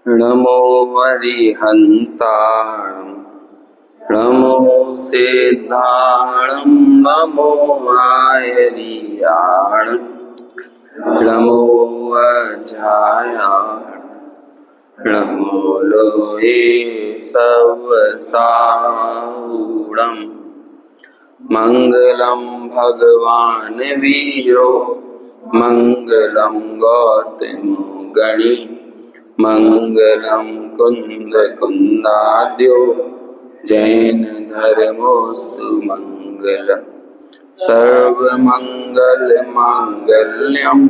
नमो अरिहन्ताणं नमो सिद्धाणं नमो आयर्याणं नमो अजायाणं नमो लोये सवसाहुणं मङ्गलं भगवान् वीरो मङ्गलं गौतमो गणी मङ्गलं कुन्दकुन्दाद्यो जैन धर्मोऽस्तु मङ्गलम् सर्वमङ्गलमाङ्गल्यं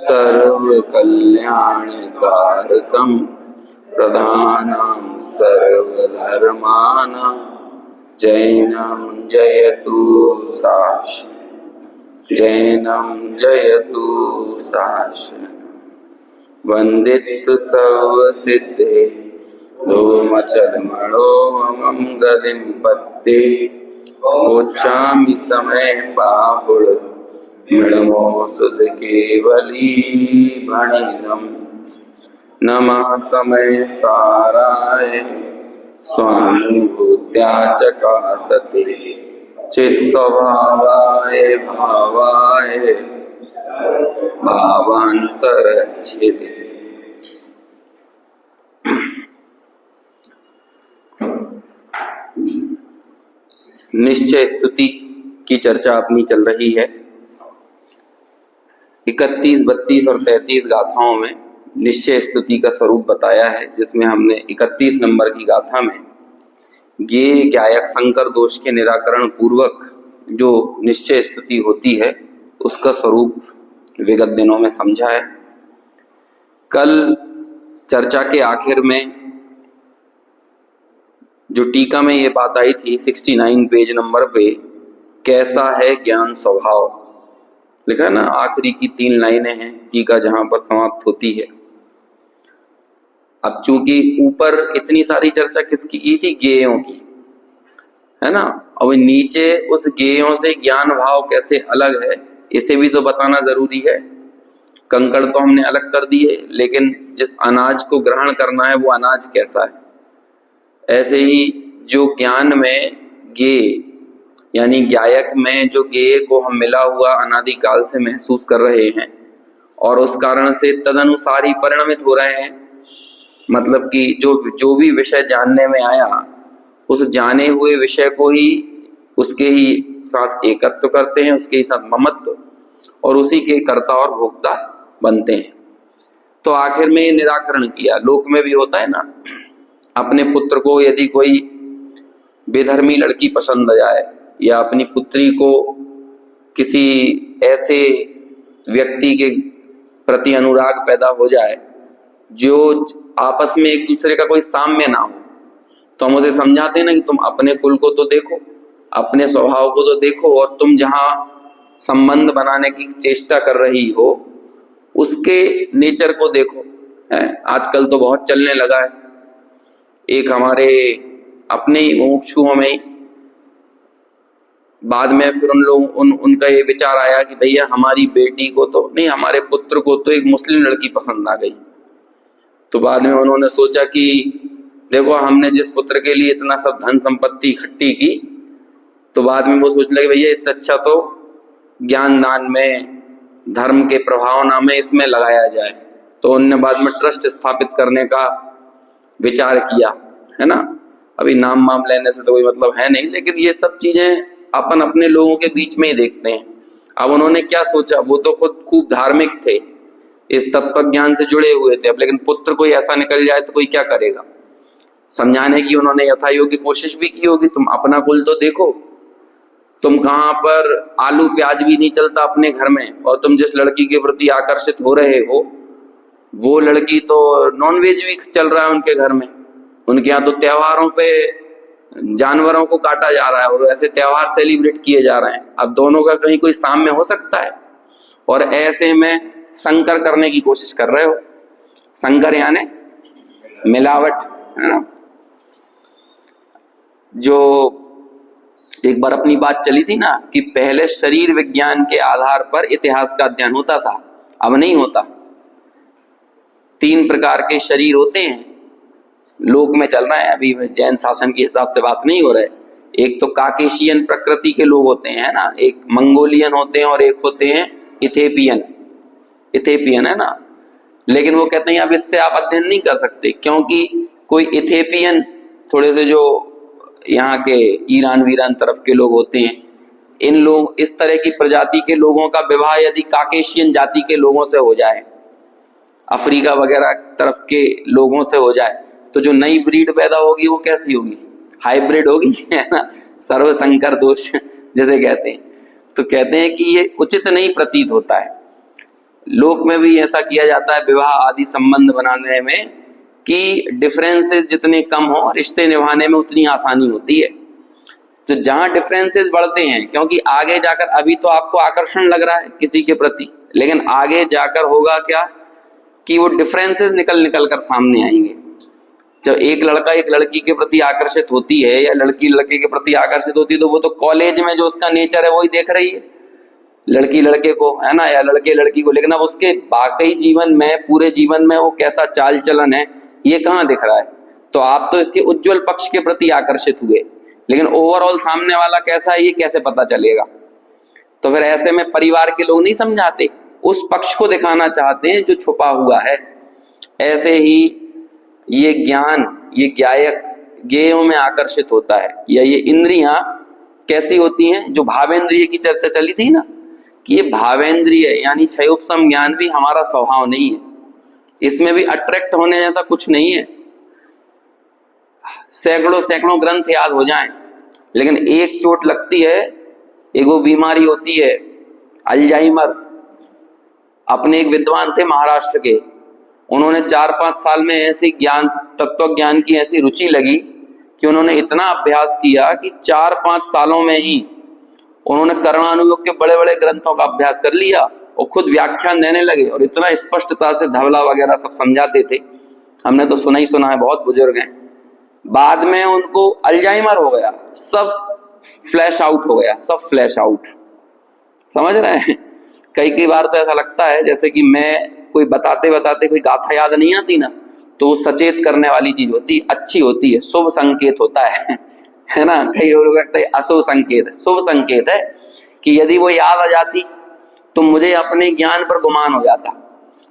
सर्वकल्याणकारकं प्रधानं सर्वधर्माणां जैनं जयतु शासनं जैनं जयतु शासनं वन्दित सर्वसिद्धे लोमचर्मणोऽमं गतिं पत्ते गोच्छामि समय बाहुळ मृणमो सुध केवली भणिनम् नमः समय साराय स्वानुभूत्या चकासते चित्स्वभावाय भावाय भावान्तरच्छेदे। निश्चय स्तुति की चर्चा अपनी चल रही है। 31, 32 और 33 गाथाओं में निश्चय स्तुति का स्वरूप बताया है, जिसमें हमने 31 नंबर की गाथा में ये गायक शंकर दोष के निराकरण पूर्वक जो निश्चय स्तुति होती है उसका स्वरूप विगत दिनों में समझा है। कल चर्चा के आखिर में जो टीका में ये बात आई थी 69 पेज नंबर पे, कैसा है ज्ञान स्वभाव लिखा है ना, आखिरी की 3 लाइनें हैं टीका जहां पर समाप्त होती है। अब चूंकि ऊपर इतनी सारी चर्चा किसकी की थी, ज्ञेयों की, है ना। अब नीचे उस ज्ञेयों से ज्ञान भाव कैसे अलग है इसे भी तो बताना जरूरी है। कंकड़ तो हमने अलग कर दिए, लेकिन जिस अनाज को ग्रहण करना है वो अनाज कैसा है। ऐसे ही जो ज्ञान में ज्ञेय यानी गायक में जो ज्ञेय को हम मिला हुआ अनादिकाल से महसूस कर रहे हैं और उस कारण से तदनुसार ही परिणमित हो रहे हैं, मतलब कि जो भी विषय जानने में आया उस जाने हुए विषय को ही उसके ही साथ एकत्व करते हैं, उसके ही साथ ममत्व और उसी के कर्ता और भोक्ता बनते हैं। तो आखिर में निराकरण किया। लोक में भी होता है ना, अपने पुत्र को यदि कोई बेधर्मी लड़की पसंद आ जाए या अपनी पुत्री को किसी ऐसे व्यक्ति के प्रति अनुराग पैदा हो जाए जो आपस में एक दूसरे का कोई साम्य ना हो, तो हम उसे समझाते हैं ना कि तुम अपने कुल को तो देखो, अपने स्वभाव को तो देखो, और तुम जहां संबंध बनाने की चेष्टा कर रही हो उसके नेचर को देखो। आजकल तो बहुत चलने लगा है। एक हमारे अपने ही मुमुक्षुओं में बाद में फिर उनका ये विचार आया कि भैया हमारी बेटी को तो नहीं, हमारे पुत्र को तो एक मुस्लिम लड़की पसंद आ गई। तो बाद में उन्होंने सोचा कि देखो हमने जिस पुत्र के लिए इतना सब धन संपत्ति इकट्ठी की, तो बाद में वो सोच लगे भैया इससे अच्छा तो ज्ञान दान में, धर्म के प्रभावना में इसमें लगाया जाए। तो उन्होंने बाद में ट्रस्ट स्थापित करने का विचार किया, है ना। अभी नाम वाम लेने से तो कोई मतलब है नहीं, लेकिन ये सब चीजें अपन अपने लोगों के बीच में ही देखते हैं। अब उन्होंने क्या सोचा, वो तो खुद खूब धार्मिक थे, इस तत्व ज्ञान से जुड़े हुए थे। अब लेकिन पुत्र कोई ऐसा निकल जाए तो कोई क्या करेगा। समझाने की उन्होंने यथायोग्य कोशिश भी की होगी, तुम अपना कुल तो देखो, तुम कहाँ पर आलू प्याज भी नहीं चलता अपने घर में, और तुम जिस लड़की के प्रति आकर्षित हो रहे हो वो लड़की तो नॉनवेज भी चल रहा है उनके घर में। उनके यहाँ तो त्योहारों पे जानवरों को काटा जा रहा है और ऐसे त्योहार सेलिब्रेट किए जा रहे हैं। अब दोनों का कहीं कोई साम्य हो सकता है? और ऐसे में संकर करने की कोशिश कर रहे हो। संकर यानी मिलावट, है ना। जो एक बार अपनी बात चली थी ना कि पहले शरीर विज्ञान के आधार पर इतिहास का अध्ययन होता था, अब नहीं होता। 3 प्रकार के शरीर होते हैं, लोक में चल रहा है, अभी जैन शासन के हिसाब से बात नहीं हो रहा है। एक तो काकेशियन प्रकृति के लोग होते हैं ना, एक मंगोलियन होते हैं और एक होते हैं इथेपियन है ना। लेकिन वो कहते हैं अब इससे आप अध्ययन नहीं कर सकते, क्योंकि कोई इथेपियन थोड़े से जो यहाँ के ईरान वीरान तरफ के लोग होते हैं, इन लोग इस तरह की प्रजाति के लोगों का विवाह यदि काकेशियन जाति के लोगों से हो जाए, अफ्रीका वगैरह तरफ के लोगों से हो जाए, तो जो नई ब्रीड पैदा होगी वो कैसी होगी? हाइब्रिड होगी, है ना, सर्वसंकर दोष जैसे कहते हैं। तो कहते हैं कि ये उचित नहीं प्रतीत होता है। लोक में भी ऐसा किया जाता है विवाह आदि संबंध बनाने में कि डिफरेंसेस जितने कम हो रिश्ते निभाने में उतनी आसानी होती है। तो जहां डिफरेंसेस बढ़ते हैं, क्योंकि आगे जाकर अभी तो आपको आकर्षण लग रहा है किसी के प्रति, लेकिन आगे जाकर होगा क्या कि वो डिफरेंसेस निकल कर सामने आएंगे। जब एक लड़का एक लड़की के प्रति आकर्षित होती है या लड़की लड़के के प्रति आकर्षित होती है, तो वो तो कॉलेज में जो उसका नेचर है वही देख रही है, लड़की लड़के को, है ना, या लड़के लड़की को। लेकिन अब उसके बाकी जीवन में, पूरे जीवन में वो कैसा चाल चलन है ये कहाँ दिख रहा है? तो आप तो इसके उज्जवल पक्ष के प्रति आकर्षित हुए, लेकिन ओवरऑल सामने वाला कैसा है ये कैसे पता चलेगा? तो फिर ऐसे में परिवार के लोग नहीं समझाते, उस पक्ष को दिखाना चाहते हैं जो छुपा हुआ है। ऐसे ही ये ज्ञान, ये ज्ञायक ज्ञेयों में आकर्षित होता है, या ये इंद्रियां कैसी होती हैं? जो भावेंद्रिय की चर्चा चली थी ना, कि ये भावेंद्रिय यानी क्षयोपशम ज्ञान भी हमारा स्वभाव नहीं है, इसमें भी अट्रैक्ट होने जैसा कुछ नहीं है। सैकड़ों ग्रंथ याद हो जाएं, लेकिन एक चोट लगती है, एक वो बीमारी होती है अल्जाइमर। अपने एक विद्वान थे महाराष्ट्र के, उन्होंने 4-5 साल में ऐसी ज्ञान, तत्व ज्ञान की ऐसी रुचि लगी कि उन्होंने इतना अभ्यास किया कि 4-5 सालों में ही उन्होंने कर्णानुयोग के बड़े बड़े ग्रंथों का अभ्यास कर लिया और खुद व्याख्यान देने लगे, और इतना स्पष्टता से धवला वगैरह सब समझाते थे, हमने तो सुना ही सुना है, बहुत बुजुर्ग हैं। बाद में उनको अल्जाइमर हो गया, सब फ्लैश आउट हो गया, सब फ्लैश आउट, समझ रहे हैं? कई बार तो ऐसा लगता है जैसे कि मैं कोई बताते बताते कोई गाथा याद नहीं आती ना, तो वो सचेत करने वाली चीज होती है, अच्छी होती है, शुभ संकेत होता है ना। कई लोग लगता है अशुभ संकेत है, शुभ संकेत है कि यदि वो याद आ जाती तो मुझे अपने ज्ञान पर गुमान हो जाता,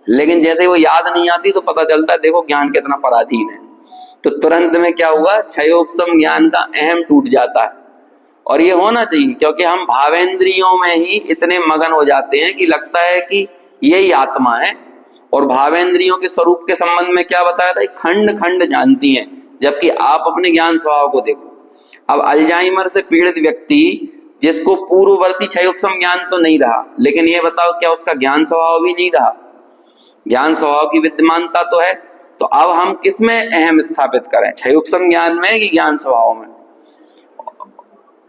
लेकिन जैसे वो याद नहीं आती तो पता चलता है देखो ज्ञान कितना पराधीन है। तो तुरंत में क्या हुआ, क्षयोपशम ज्ञान का अहम टूट जाता है। और ये होना चाहिए, क्योंकि हम भावेंद्रियों में ही इतने मगन हो जाते हैं कि लगता है कि यही आत्मा है। और भावेंद्रियों के स्वरूप के संबंध में क्या बताया था, खंड खंड जानती हैं, जबकि आप अपने ज्ञान स्वभाव को देखो। अब अल्जाइमर से पीड़ित व्यक्ति जिसको पूर्ववर्ती क्षयोपशम ज्ञान तो नहीं रहा, लेकिन ये बताओ क्या उसका ज्ञान स्वभाव भी नहीं रहा? ज्ञान स्वभाव की विद्यमानता तो है। तो अब हम किसमें अहम स्थापित करें, क्षयोपशम ज्ञान में कि ज्ञान स्वभाव में?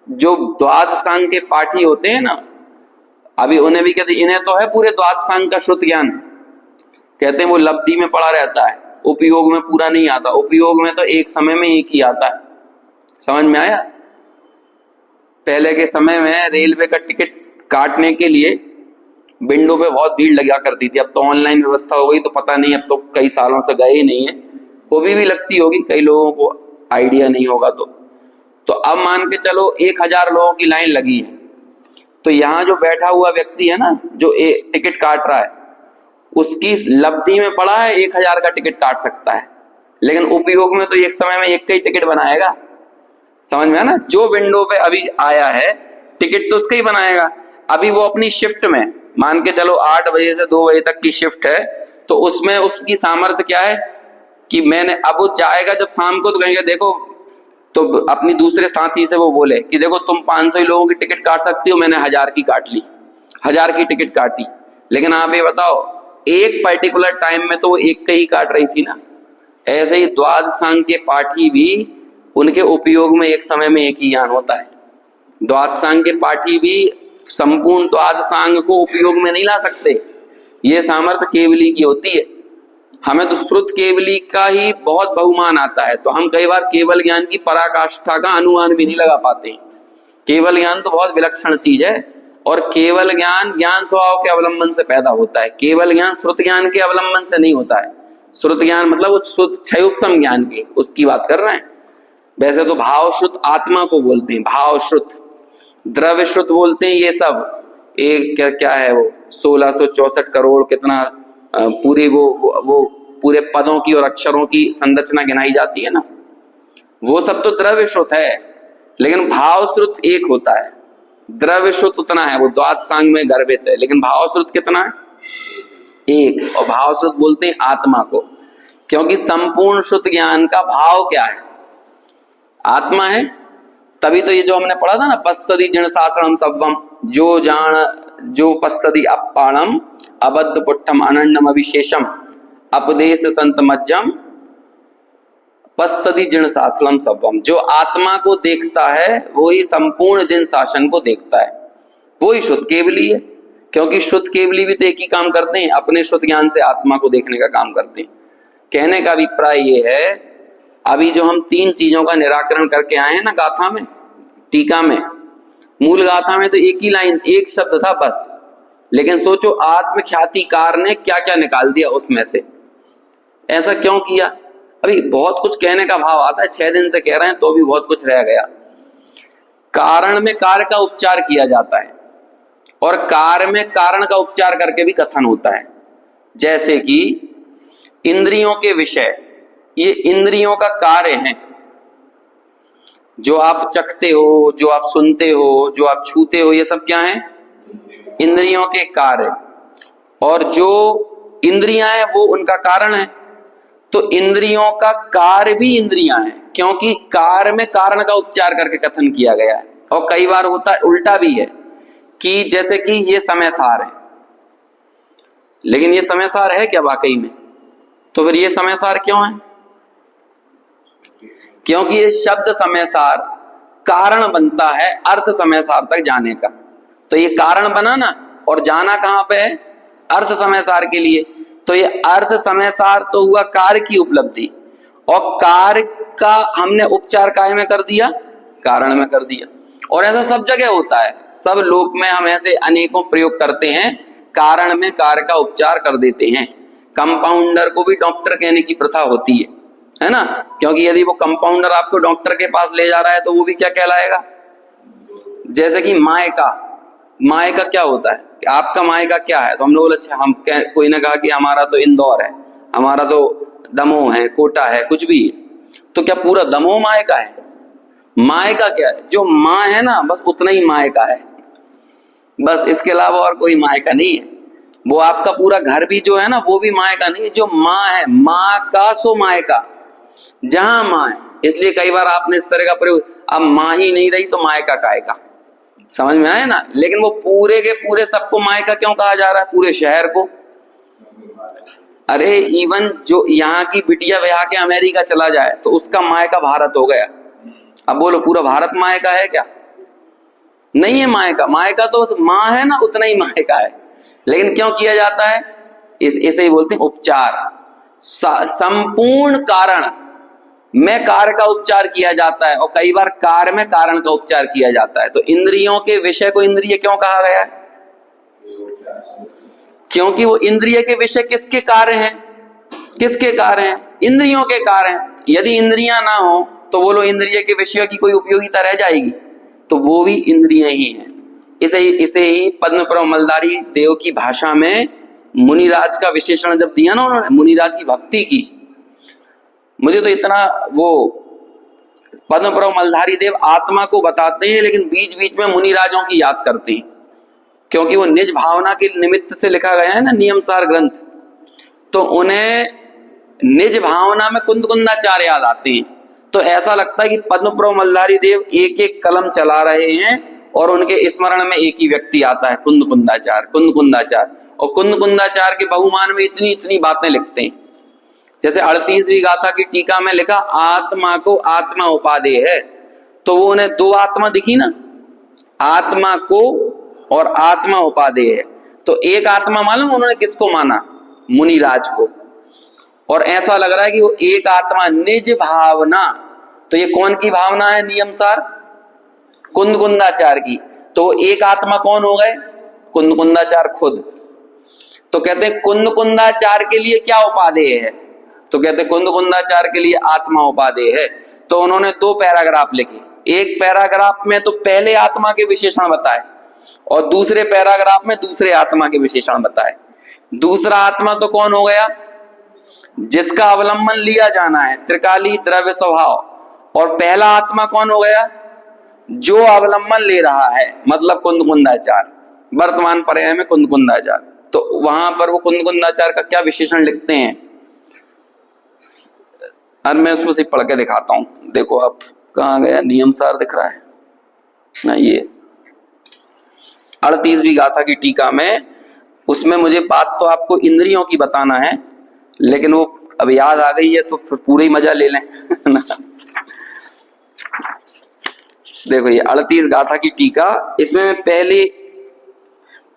जो द्वादशांग के पाठी होते हैं ना, अभी उन्हें भी कहते इन्हें तो है पूरे द्वादशांग का श्रुत ज्ञान, कहते हैं वो लब्धि में पड़ा रहता है, उपयोग में पूरा नहीं आता। उपयोग में तो एक समय में एक ही आता है, समझ में आया? पहले के समय में रेलवे का टिकट काटने के लिए विंडो पे बहुत भीड़ लगा करती थी, अब तो ऑनलाइन व्यवस्था हो गई तो पता नहीं, अब तो कई सालों से गए ही नहीं है, वो भी लगती होगी, कई लोगों को आइडिया नहीं होगा। तो अब मान के चलो 1000 लोगों की लाइन लगी है, तो यहाँ जो बैठा हुआ व्यक्ति है ना, जो टिकट काट रहा है, उसकी लब्धि में पड़ा है 1000 का टिकट काट सकता है, लेकिन उपयोग में तो एक समय में एक का ही टिकट बनाएगा, समझ में आया ना? जो विंडो पे अभी आया है टिकट तो उसका ही बनाएगा। अभी वो अपनी शिफ्ट में, मान के चलो 8 बजे से 2 बजे तक की शिफ्ट है, तो उसमें उसकी सामर्थ्य क्या है कि मैंने, अब वो जाएगा जब शाम को तो कहेंगे देखो, तो अपनी दूसरे साथी से वो बोले कि देखो तुम 500 लोगों की टिकट काट सकती हो, मैंने 1000 की काट ली, 1000 की टिकट काटी। लेकिन आप ये बताओ एक पर्टिकुलर टाइम में तो वो एक का ही काट रही थी ना। ऐसे ही द्वादशांग के पाठी भी, उनके उपयोग में एक समय में एक ही ज्ञान होता है। द्वादशांग के पाठी भी संपूर्ण द्वादशांग को उपयोग में नहीं ला सकते, ये सामर्थ्य केवली की होती है। हमें तो श्रुत केवली का ही बहुत बहुमान आता है, तो हम कई बार केवल ज्ञान की पराकाष्ठा का अनुमान भी नहीं लगा पाते। केवल ज्ञान तो बहुत विलक्षण चीज है, और केवल ज्ञान ज्ञान स्वभाव के अवलंबन से पैदा होता है, केवल ज्ञान श्रुत ज्ञान के अवलंबन से नहीं होता है। श्रुत ज्ञान मतलब वो श्रुत क्षयोपम ज्ञान की, उसकी बात कर रहे हैं। वैसे तो भाव श्रुत आत्मा को बोलते हैं, भाव श्रुत, द्रव्य श्रुत बोलते हैं ये सब। एक क्या है वो 1664 करोड़ कितना पूरे वो पूरे पदों की और अक्षरों की संरचना गिनाई जाती है ना, वो सब तो द्रव्य श्रुत है। लेकिन भाव श्रुत एक होता है, द्रव्य श्रुत उतना है, वो द्वादशांग में गर्भित है, लेकिन भाव श्रुत कितना है? एक। और भाव श्रुत बोलते हैं आत्मा को, क्योंकि संपूर्ण श्रुत ज्ञान का भाव क्या है? आत्मा है। तभी तो ये जो हमने पढ़ा था ना, पश्यति जिण शासनम सव्वम, जो जान जो पश्यति अपाणम अबद्ध पुट्ठम अनन्नम अविशेषम अपदेश संत मज्जम पश्यति जिण शासनम सव्वम। जो आत्मा को देखता है वही संपूर्ण जिन शासन को देखता है, वही शुद्ध केवली है। क्योंकि शुद्ध केवली भी तो एक ही काम करते हैं, अपने शुद्ध ज्ञान से आत्मा को देखने का काम करते हैं। कहने का अभिप्राय ये है, अभी जो हम 3 चीजों का निराकरण करके आए हैं ना गाथा में, टीका में, मूल गाथा में तो एक ही लाइन, एक शब्द था बस, लेकिन सोचो आत्मख्यातिकार ने क्या क्या निकाल दिया उसमें से। ऐसा क्यों किया? अभी बहुत कुछ कहने का भाव आता है, 6 दिन से कह रहे हैं तो भी बहुत कुछ रह गया। कारण में कार्य का उपचार किया जाता है और कार्य में कारण का उपचार करके भी कथन होता है। जैसे कि इंद्रियों के विषय, ये इंद्रियों का कार्य है। जो आप चखते हो, जो आप सुनते हो, जो आप छूते हो, ये सब क्या है? इंद्रियों के कार्य। और जो इंद्रियां हैं वो उनका कारण है। तो इंद्रियों का कार्य भी इंद्रियां हैं, क्योंकि कार्य में कारण का उपचार करके कथन किया गया है। और कई बार होता है उल्टा भी है कि जैसे कि ये समय सार है, लेकिन ये समय सार है क्या वाकई में? तो फिर ये समय सार क्यों है? क्योंकि ये शब्द समय सार कारण बनता है अर्थ समय सार तक जाने का। तो ये कारण बना ना, और जाना कहां पे है? अर्थ समय सार के लिए। तो ये अर्थ समय सार तो हुआ कार्य की उपलब्धि, और कार्य का हमने उपचार काय में कर दिया? कारण में कर दिया। और ऐसा सब जगह होता है, सब लोक में हम ऐसे अनेकों प्रयोग करते हैं, कारण में कार्य का उपचार कर देते हैं। कंपाउंडर को भी डॉक्टर कहने की प्रथा होती है ना? क्योंकि यदि वो कंपाउंडर आपको डॉक्टर के पास ले जा रहा है तो वो भी क्या कहलाएगा? जैसे कि मायका, मायका क्या होता है? आपका मायका क्या है? तो हमने बोला अच्छा, हम कोई ने कहा कि हमारा तो इंदौर है, हमारा तो दमोह है, कोटा है, कुछ भी। तो क्या पूरा दमोह मायका है? मायका क्या है? जो माँ है ना, बस उतना ही मायका है, बस इसके अलावा और कोई मायका नहीं है। वो आपका पूरा घर भी जो है ना, वो भी मायका नहीं है। जो माँ है, माँ का सो मायका, जहां माँ है। इसलिए कई बार आपने इस तरह का प्रयोग, अब माँ ही नहीं रही तो मायका कायका, समझ में आया ना? लेकिन वो पूरे के पूरे सबको मायका क्यों कहा जा रहा है? पूरे शहर को। अरे इवन जो यहाँ की बिटिया ब्याह के अमेरिका चला जाए तो उसका मायका भारत हो गया। अब बोलो पूरा भारत मायका है क्या? नहीं है मायका। मायका तो बस माँ है ना, उतना ही मायका है। लेकिन क्यों किया जाता है? इसे ही बोलते हैं उपचार। संपूर्ण कारण में कार्य का उपचार किया जाता है, और कई बार कार्य में कारण का उपचार किया जाता है। तो इंद्रियों के विषय को इंद्रिय क्यों कहा गया है? क्योंकि वो इंद्रिय के विषय किसके कार्य हैं? किसके कार्य हैं? इंद्रियों के कार्य हैं। यदि इंद्रियां ना हो तो बोलो इंद्रिय के विषयों की कोई उपयोगिता रह जाएगी? तो वो भी इंद्रियां ही हैं। इसे ही पद्मप्रभ मलदारी देव की भाषा में मुनिराज का विशेषण जब दिया ना उन्होंने, मुनिराज की भक्ति की, मुझे तो इतना वो पद्मप्रभ मलधारी देव आत्मा को बताते हैं, लेकिन बीच बीच में मुनिराजों की याद करते हैं, क्योंकि वो निज भावना के निमित्त से लिखा गया है ना नियमसार ग्रंथ। तो उन्हें निज भावना में कुंद कुंदाचार याद आते हैं। तो ऐसा लगता है कि पद्मप्रभ मलधारी देव एक एक कलम चला रहे हैं और उनके स्मरण में एक ही व्यक्ति आता है, कुंद कुंदाचार, कुंद कुंदाचार। और कुंद कुंदाचार के बहुमान में इतनी इतनी बातें लिखते हैं। जैसे 38वीं गाथा की टीका में लिखा, आत्मा को आत्मा उपादेय है। तो वो उन्हें 2 आत्मा दिखी ना, आत्मा को और आत्मा उपादेय है। तो एक आत्मा मालूम उन्होंने किसको माना? मुनिराज को। और ऐसा लग रहा है कि वो एक आत्मा निज भावना, तो ये कौन की भावना है? नियमसार कुंद कुंदाचार की। तो एक आत्मा कौन हो गए? कुंद कुंदाचार खुद। तो कहते हैं कुंद कुंदाचार के लिए क्या उपादेय है? तो कहते कुंद कुंदाचार के लिए आत्मा उपादेय है। तो उन्होंने 2 पैराग्राफ लिखे। एक पैराग्राफ में तो पहले आत्मा के विशेषण बताए और दूसरे पैराग्राफ में दूसरे आत्मा के विशेषण बताए। दूसरा आत्मा तो कौन हो गया? जिसका अवलंबन लिया जाना है, त्रिकाली द्रव्य स्वभाव। और पहला आत्मा कौन हो गया? जो अवलंबन ले रहा है, मतलब कुंद कुंदाचार, वर्तमान पर्याय में कुंद कुंदाचार। तो वहां पर वो कुंद कुंदाचार का क्या विशेषण लिखते हैं, अब मैं उसको सिर्फ पढ़ के दिखाता हूं। देखो अब कहाँ गया, नियम सार दिख रहा है ना, ये 38वीं गाथा की टीका में। उसमें मुझे बात तो आपको इंद्रियों की बताना है, लेकिन वो अब याद आ गई है तो फिर पूरा ही मजा ले लें ना। देखो ये 38 गाथा की टीका, इसमें मैं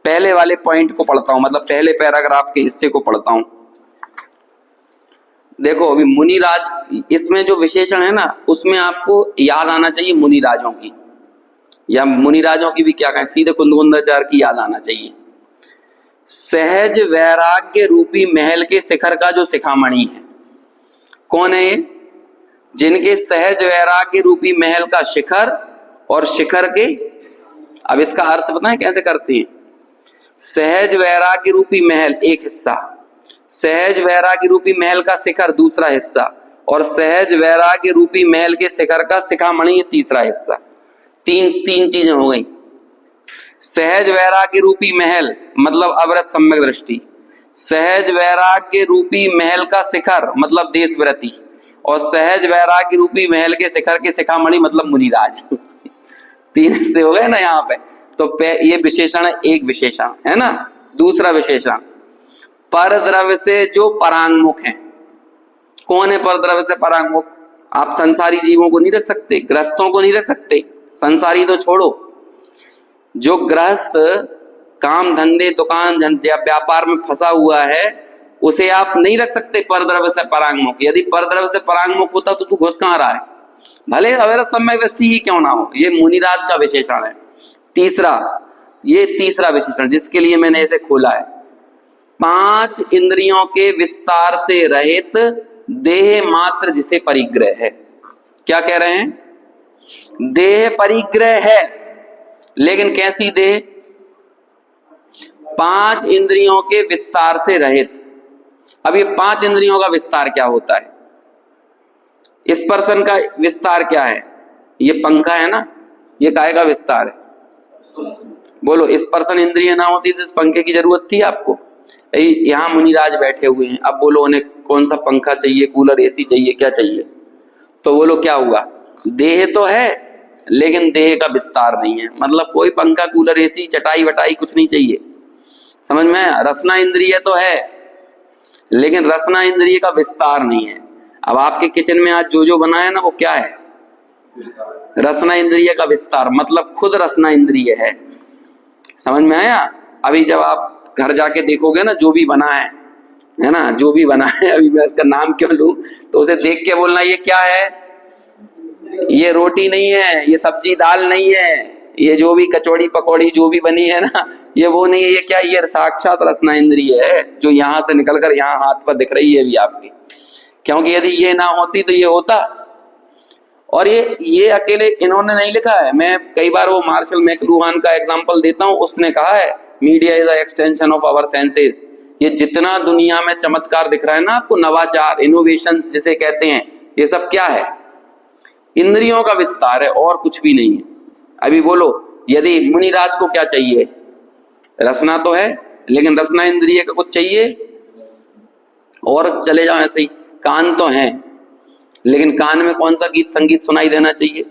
पहले वाले पॉइंट को पढ़ता हूं, मतलब पहले पैराग्राफ के हिस्से को पढ़ता हूं। देखो अभी मुनिराज, इसमें जो विशेषण है ना, उसमें आपको याद आना चाहिए मुनिराजों की, या मुनिराजों की भी क्या कहें, सीधे कुंद कुंदाचार की याद आना चाहिए। सहज वैराग्य रूपी महल के शिखर का जो शिखामणि है, कौन है ये? जिनके सहज वैराग्य रूपी महल का शिखर, और शिखर के, अब इसका अर्थ पता है कैसे करते हैं? सहज वैराग्य रूपी महल एक हिस्सा, सहज वैराग्य रूपी महल का शिखर दूसरा हिस्सा, और सहज वैराग्य रूपी महल के शिखर का शिखामणि तीसरा हिस्सा। तीन चीजें हो गई। सहज वैराग्य रूपी महल मतलब अवरत सम्यक दृष्टि, सहज वैराग्य रूपी महल का शिखर मतलब देश वृत्ति, और सहज वैराग्य रूपी महल के शिखर के शिखामणि मतलब मुनिराज। 3 हिस्से हो गए ना यहाँ पे। तो ये विशेषण एक विशेषण है ना। दूसरा विशेषण, पर द्रव्य से जो परांगमुख है। कौन है पर द्रव्य से परांगमुख? आप संसारी जीवों को नहीं रख सकते, गृहस्थों को नहीं रख सकते, संसारी तो छोड़ो। जो गृहस्थ काम धंधे दुकान व्यापार में फंसा हुआ है, उसे आप नहीं रख सकते परद्रव्य से परांगमुख। यदि परद्रव्य से परांगमुख होता तो तू घुस कहां रहा है, भले अवैध सम्यक दृष्टि ही क्यों ना हो। ये मुनिराज का विशेषण है। ये तीसरा विशेषण जिसके लिए मैंने इसे खोला है, 5 इंद्रियों के विस्तार से रहित देह मात्र जिसे परिग्रह है। क्या कह रहे हैं? देह परिग्रह है, लेकिन कैसी देह? 5 इंद्रियों के विस्तार से रहित। अब ये 5 इंद्रियों का विस्तार क्या होता है? स्पर्शन का विस्तार क्या है? ये पंखा है ना, ये काहे का विस्तार है? बोलो, स्पर्शन इंद्रिय ना होती तो इस पंखे की जरूरत थी आपको? यहाँ मुनिराज बैठे हुए हैं, अब बोलो उन्हें कौन सा पंखा चाहिए, कूलर, एसी चाहिए, क्या चाहिए? तो बोलो क्या हुआ? देह तो है लेकिन देह का विस्तार नहीं है। मतलब कोई पंखा कूलर एसी चटाई वटाई कुछ नहीं चाहिए। समझ में आया? रसना इंद्रिय तो है लेकिन रसना इंद्रिय का विस्तार नहीं है। अब आपके किचन में आज जो बना है ना, वो क्या है? रसना इंद्रिय का विस्तार, मतलब खुद रसना इंद्रिय है। समझ में आया? अभी जब आप घर जाके देखोगे ना, जो भी बना है ना, जो भी बना है, अभी मैं इसका नाम क्यों लूं, तो उसे देख के बोलना ये क्या है? ये रोटी नहीं है, ये सब्जी दाल नहीं है, ये जो भी कचौड़ी पकौड़ी जो भी बनी है ना, ये वो नहीं है। ये क्या? ये साक्षात रसना इंद्रिय है, जो यहां से निकलकर यहाँ हाथ पर दिख रही है अभी आपके। क्योंकि यदि ये ना होती तो ये होता। और ये अकेले इन्होंने नहीं लिखा है। मैं कई बार वो मार्शल मैकलुहान का एग्जांपल देता हूं, उसने कहा है media is a extension of our senses. ये जितना दुनिया में चमत्कार दिख रहा है ना आपको, नवाचार, इनोवेशन जिसे कहते हैं, ये सब क्या है? इंद्रियों का विस्तार है और कुछ भी नहीं है। अभी बोलो, यदि मुनिराज को क्या चाहिए? रसना तो है लेकिन रसना इंद्रिय का कुछ चाहिए? और चले जाओ ऐसे ही, कान तो हैं लेकिन कान में कौन सा गीत संगीत सुनाई देना चाहिए?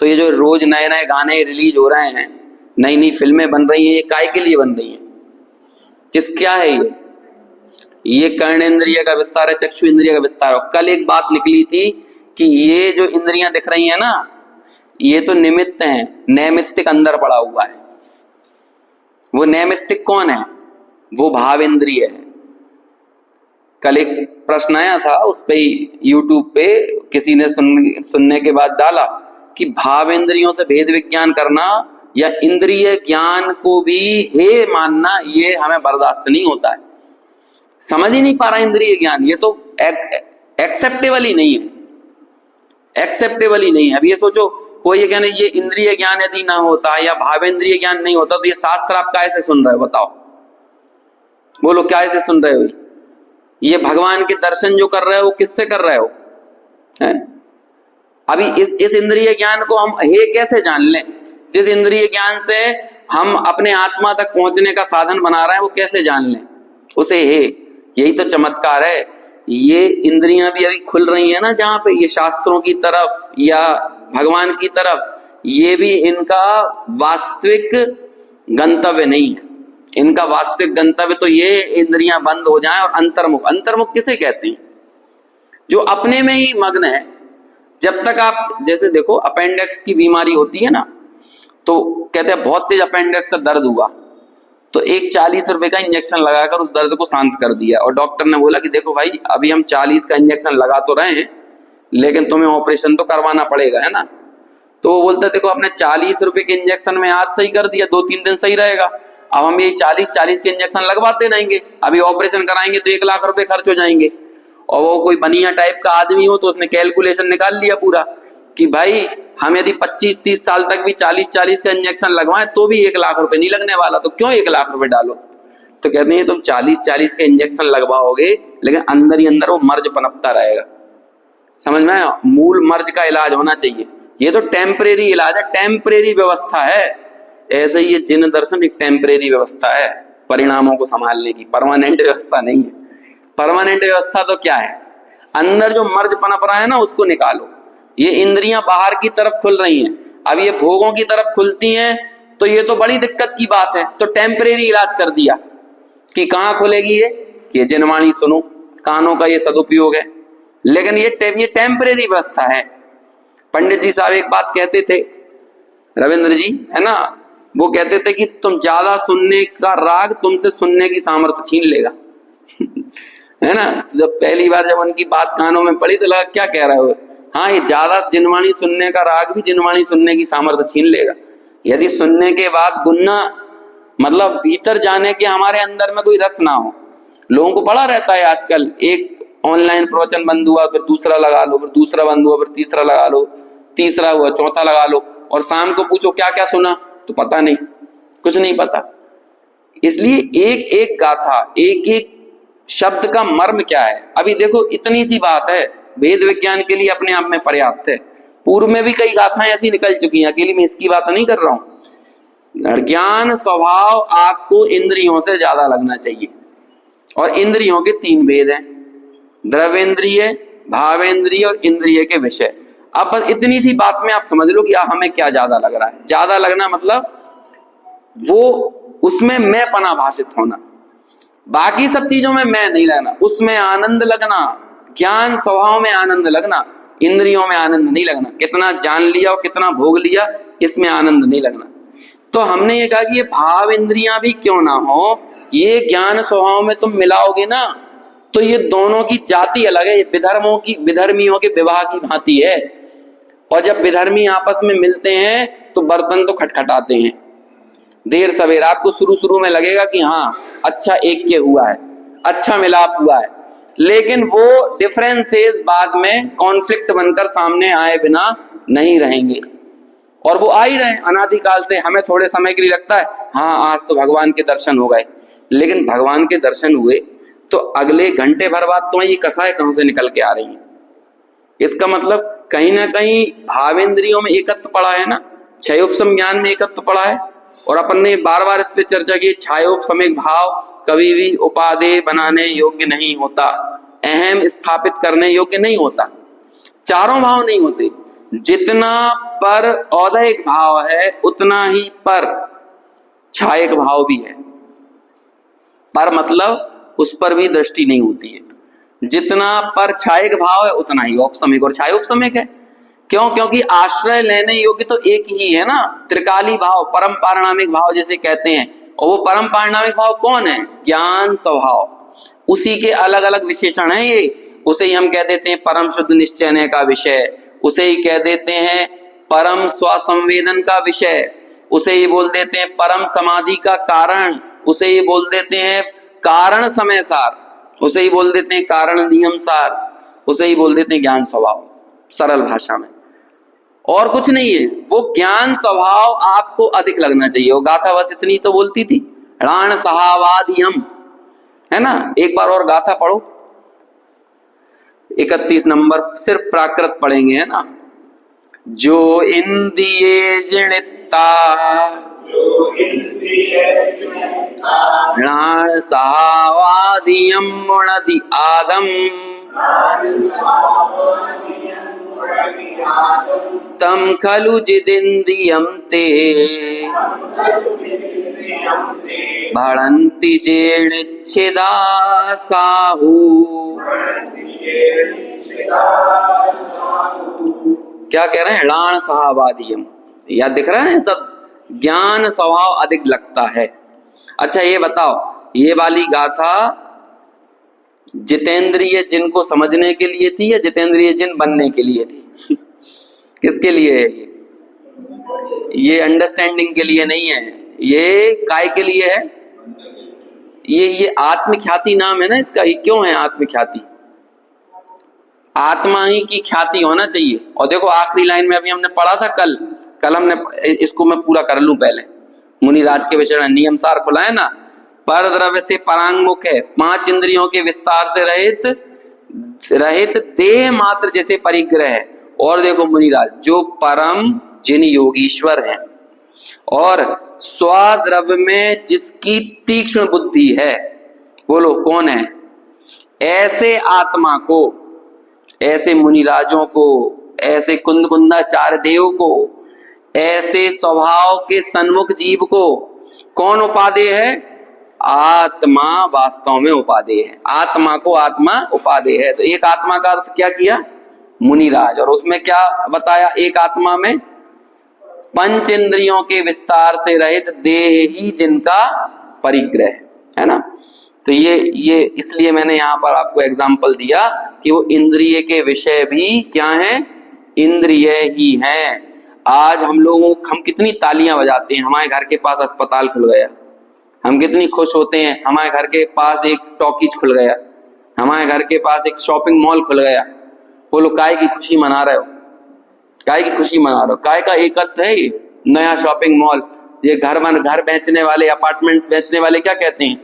तो ये जो रोज नए नए गाने रिलीज हो रहे हैं, नई नई फिल्में बन रही हैं, ये काय के लिए बन रही हैं? क्या है ये कर्ण इंद्रिय का विस्तार है, चक्षु इंद्रिय का विस्तार है। कल एक बात निकली थी कि ये जो इंद्रियां दिख रही हैं ना, ये तो निमित्त हैं, नैमित्तिक अंदर पड़ा हुआ है। वो नैमित्तिक कौन है? वो भाव इंद्रिय है। कल एक प्रश्न आया था, उस पे यूट्यूब पे किसी ने सुनने के बाद डाला कि भाव इंद्रियों से भेद विज्ञान करना या इंद्रिय ज्ञान को भी हे मानना, ये हमें बर्दाश्त नहीं होता है। समझ ही नहीं पा रहा इंद्रिय ज्ञान। ये तो एक्सेप्टेबल ही नहीं है, एक्सेप्टेबल ही नहीं है। अब ये सोचो, कोई ये कहना ये इंद्रिय ज्ञान यदि ना होता या भावेंद्रिय ज्ञान नहीं होता तो ये शास्त्र आप कैसे सुन रहे हो? बताओ, बोलो क्या ऐसे सुन रहे हो? ये भगवान के दर्शन जो कर रहे हो वो किससे कर रहे हो? है? अभी इस इंद्रिय ज्ञान को हम हे कैसे जान लें? जिस इंद्रिय ज्ञान से हम अपने आत्मा तक पहुंचने का साधन बना रहे हैं वो कैसे जान लें उसे? हे, यही तो चमत्कार है। ये इंद्रियां भी अभी खुल रही है ना, जहां पे ये शास्त्रों की तरफ या भगवान की तरफ, ये भी इनका वास्तविक गंतव्य नहीं है। इनका वास्तविक गंतव्य तो ये इंद्रियां बंद हो जाएं और अंतर्मुख। अंतर्मुख किसे कहते हैं? जो अपने में ही मग्न है। जब तक आप, जैसे देखो अपेंडिक्स की बीमारी होती है ना, तो कहते हैं बहुत तेज अपेंडिक्स का दर्द हुआ तो एक 40 रुपए का इंजेक्शन लगाकर उस दर्द को शांत कर दिया, और डॉक्टर ने बोला कि देखो भाई अभी हम 40 का इंजेक्शन लगा तो रहे हैं लेकिन तुम्हें ऑपरेशन तो करवाना पड़ेगा, है ना। तो वो बोलता देखो आपने 40 रुपए के इंजेक्शन में आज सही कर दिया, 2-3 दिन सही रहेगा, अब हम ये 40 के इंजेक्शन लगवाते रहेंगे, अभी ऑपरेशन कराएंगे तो 1 लाख रुपए खर्च हो जाएंगे। और वो कोई बनिया टाइप का आदमी हो तो उसने कैलकुलेशन निकाल लिया पूरा कि भाई हम यदि 25-30 साल तक भी 40 का इंजेक्शन लगवाएं तो भी 1 लाख रुपए नहीं लगने वाला, तो क्यों 1 लाख रुपए डालो? तो कहते हैं तुम 40 के इंजेक्शन लगवाओगे लेकिन अंदर ही अंदर वो मर्ज पनपता रहेगा। समझ में आया? मूल मर्ज का इलाज होना चाहिए। ये तो टेम्परेरी इलाज है, टेम्परेरी व्यवस्था है। ऐसे ही ये जिन दर्शन एक टेम्परेरी व्यवस्था है परिणामों को संभालने की, परमानेंट व्यवस्था नहीं है। परमानेंट व्यवस्था तो क्या है? अंदर जो मर्ज पनप रहा है ना उसको निकालो। ये इंद्रियां बाहर की तरफ खुल रही हैं, अब ये भोगों की तरफ खुलती हैं तो ये तो बड़ी दिक्कत की बात है। तो टेम्परेरी इलाज कर दिया कि कहां खुलेगी ये जिनवाणी सुनो, कानों का ये सदुपयोग है। लेकिन ये टेम्परेरी व्यवस्था है। पंडित जी साहब एक बात कहते थे, रविंद्र जी है ना, वो कहते थे कि तुम ज्यादा सुनने का राग तुमसे सुनने की सामर्थ्य छीन लेगा। है ना। जब पहली बार जब उनकी बात कानों में पड़ी तो लगा क्या कह रहे हो? हाँ, ये ज्यादा जिनवाणी सुनने का राग भी जिनवाणी सुनने की सामर्थ्य छीन लेगा। यदि सुनने के बाद गुन्ना मतलब भीतर जाने के हमारे अंदर में कोई रस ना हो। लोगों को पड़ा रहता है आजकल, एक ऑनलाइन प्रवचन बंद हुआ फिर दूसरा लगा लो, फिर दूसरा बंद हुआ फिर तीसरा लगा लो, तीसरा हुआ चौथा लगा लो, और शाम को पूछो क्या क्या सुना तो पता नहीं, कुछ नहीं पता। इसलिए एक एक गाथा, एक एक शब्द का मर्म क्या है। अभी देखो इतनी सी बात है, वेद विज्ञान के लिए अपने आप में पर्याप्त है। पूर्व में भी कई गाथाएं ऐसी निकल चुकी हैं, अकेली मैं इसकी बात नहीं कर रहा हूं। ज्ञान स्वभाव आपको इंद्रियों से ज्यादा लगना चाहिए, और इंद्रियों के 3 भेद हैं, द्रव्येंद्रिय, भावेंद्रिय और इंद्रिय के विषय। अब बस इतनी सी बात में आप समझ लो कि हमें क्या ज्यादा लग रहा है। ज्यादा लगना मतलब वो उसमें मैं पना भाषित होना, बाकी सब चीजों में मैं नहीं लगना, उसमें आनंद लगना, ज्ञान स्वभाव में आनंद लगना, इंद्रियों में आनंद नहीं लगना। कितना जान लिया और कितना भोग लिया इसमें आनंद नहीं लगना। तो हमने ये कहा कि ये भाव इंद्रियां भी क्यों ना हो, ये ज्ञान स्वभाव में तुम मिलाओगे ना तो ये दोनों की जाति अलग है। ये विधर्मियों के विवाह की भांति है, और जब विधर्मी आपस में मिलते हैं तो बर्तन तो खटखटाते हैं देर सवेर। आपको शुरू में लगेगा कि हाँ अच्छा एक के हुआ है, अच्छा मिलाप हुआ है, लेकिन वो डिफरेंसेस बाद में कॉन्फ्लिक्ट बनकर सामने आए बिना नहीं रहेंगे, और वो आ ही रहे अनादिकाल से। हमें थोड़े समय के लिए लगता है हाँ आज तो भगवान के दर्शन हो गए, लेकिन भगवान के दर्शन हुए तो अगले घंटे भर बाद तो ये कसाय कहां से निकल के आ रही है। इसका मतलब कहीं ना कहीं भावेंद्रियों में एकत्व पड़ा है ना, क्षयोपशम ज्ञान में एकत्व पड़ा है। और अपन ने बार बार इस पे चर्चा की, क्षयोपशमिक भाव कभी भी उपादेय बनाने योग्य नहीं होता, अहम स्थापित करने योग्य नहीं होता। चारों भाव नहीं होते। जितना पर औदैहिक भाव है उतना ही पर छायक भाव भी है। पर मतलब उस पर भी दृष्टि नहीं होती है। जितना पर छायक भाव है उतना ही औपसमिक और छायोपसमिक है। क्यों? क्योंकि आश्रय लेने योग्य तो एक ही है ना, त्रिकाली भाव, परम पारिणामिक भाव जिसे कहते हैं। और वो परम पारिणामिक भाव कौन है? ज्ञान स्वभाव। उसी के अलग अलग विशेषण हैं ये। उसे ही हम कह देते हैं परम शुद्ध निश्चय का विषय, उसे ही कह देते हैं परम स्वसंवेदन का विषय, उसे ही बोल देते हैं परम समाधि का कारण, उसे ही बोल देते हैं कारण समय सार, उसे ही बोल देते हैं कारण नियम सार, उसे ही बोल देते हैं ज्ञान स्वभाव, सरल भाषा में। और कुछ नहीं है, वो ज्ञान स्वभाव आपको अधिक लगना चाहिए। वो गाथा बस इतनी तो बोलती थी, णाण सहावादियम, है ना। एक बार और गाथा पढ़ो, 31 नंबर, सिर्फ प्राकृत पढ़ेंगे, है ना। जो इंद्रिये जनिता णाण सहावादियम मुणति आदम तम खलु जिदिन्द्रियं ते भणन्ति जेणच्छिदा साहु। क्या कह रहे हैं? णाण सहावादियम, याद दिख रहा है सब, ज्ञान स्वभाव अधिक लगता है। अच्छा ये बताओ, ये वाली गाथा जितेंद्रिय जिन को समझने के लिए थी या जितेंद्रिय जिन बनने के लिए थी? किसके लिए है ये अंडरस्टैंडिंग के लिए नहीं है, ये काय के लिए है? ये आत्मख्याति नाम है ना इसका। ये क्यों है आत्मख्याति? आत्मा ही की ख्याति होना चाहिए। और देखो आखिरी लाइन में अभी हमने पढ़ा था कल हमने, इसको मैं पूरा कर लूं पहले। मुनिराज के विषय में नियम सार खुला है ना, पर द्रव्य से परांगमुख है, 5 इंद्रियों के विस्तार से रहित देह मात्र जैसे परिग्रह है। और देखो मुनिराज, जो परम जिन योगीश्वर हैं और स्वद्रव्य में जिसकी तीक्ष्ण बुद्धि है, बोलो कौन है? ऐसे आत्मा को, ऐसे मुनिराजों को, ऐसे कुंदकुंदाचार्य देव को, ऐसे स्वभाव के सन्मुख जीव को कौन उपादेय है? आत्मा वास्तव में उपादेय है। आत्मा को आत्मा उपादेय है। तो एक आत्मा का अर्थ क्या किया मुनिराज, और उसमें क्या बताया? एक आत्मा में 5 इंद्रियों के विस्तार से रहित देह ही जिनका परिग्रह है ना। तो ये इसलिए मैंने यहाँ पर आपको एग्जाम्पल दिया कि वो इंद्रिय के विषय भी क्या हैं? इंद्रिय ही हैं। आज हम कितनी तालियां बजाते हैं, हमारे घर के पास अस्पताल खुल गया, हम कितनी खुश होते हैं, हमारे घर के पास एक टॉकीज खुल गया, हमारे घर के पास एक शॉपिंग मॉल खुल गया। बोलो काय की खुशी मना रहे हो? काय की खुशी मना रहे हो? काय का एक अर्थ है ये नया शॉपिंग मॉल। ये घर बेचने वाले, अपार्टमेंट्स बेचने वाले क्या कहते हैं?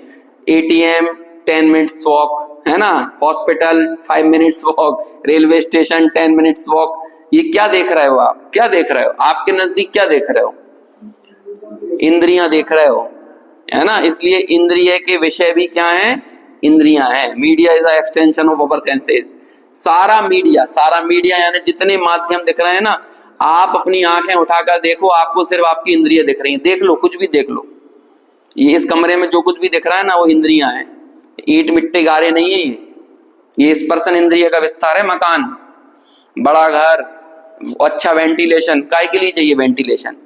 ATM 10 मिनट्स वॉक, है ना। Hospital 5 minutes walk, railway station 10 minutes walk. ये क्या देख रहे हो आप? क्या देख रहे हो? आपके नजदीक क्या देख रहे हो? इंद्रियां देख रहे हो, है ना। इसलिए इंद्रिय के विषय भी क्या है? इंद्रियां हैं। Media is a extension of our senses. सारा मीडिया यानी जितने माध्यम दिख रहे हैं ना, आप अपनी आंखें उठाकर देखो, आपको सिर्फ आपकी इंद्रिय दिख रही हैं। देख लो, कुछ भी देख लो, ये इस कमरे में जो कुछ भी दिख रहा है ना, वो इंद्रियां हैं। ईंट मिट्टी गारे नहीं है ये स्पर्शन इंद्रिय का विस्तार है। मकान, बड़ा घर, अच्छा वेंटिलेशन, काय के लिए चाहिए वेंटिलेशन?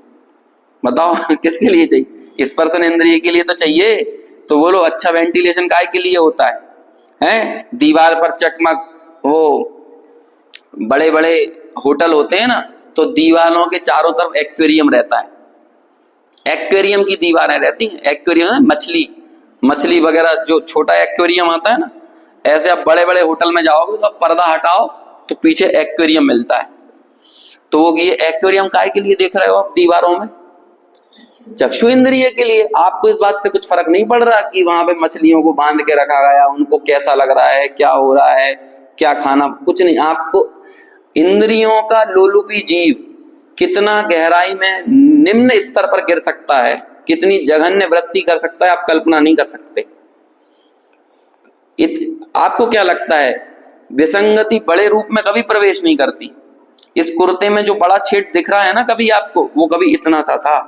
बताओ किसके लिए चाहिए? स्पर्शन इंद्रिय के लिए तो चाहिए। तो बोलो अच्छा वेंटिलेशन काय के लिए होता है? दीवार पर चकमक, वो बड़े बड़े होटल होते हैं ना, तो दीवारों के चारों तरफ एक्वेरियम रहता है। एक्वेरियम की दीवारें रहती हैं। एक्वेरियम है मछली वगैरह, जो छोटा एक्वेरियम आता है ना, ऐसे आप बड़े बड़े होटल में जाओगे तो आप पर्दा हटाओ तो पीछे एक्वेरियम मिलता है। तो वो ये एक्वेरियम काय के लिए देख रहे हो आप दीवारों में? चक्षु इंद्रिय के लिए। आपको इस बात से कुछ फर्क नहीं पड़ रहा कि वहां पे मछलियों को बांध के रखा गया, उनको कैसा लग रहा है, क्या हो रहा है, क्या खाना, कुछ नहीं। आपको इंद्रियों का लोलुपी जीव कितना गहराई में निम्न स्तर पर गिर सकता है, कितनी जघन्य वृत्ति कर सकता है, आप कल्पना नहीं कर सकते। आपको क्या लगता है विसंगति बड़े रूप में कभी प्रवेश नहीं करती? इस कुर्ते में जो बड़ा छेद दिख रहा है ना कभी आपको, वो कभी इतना सा था।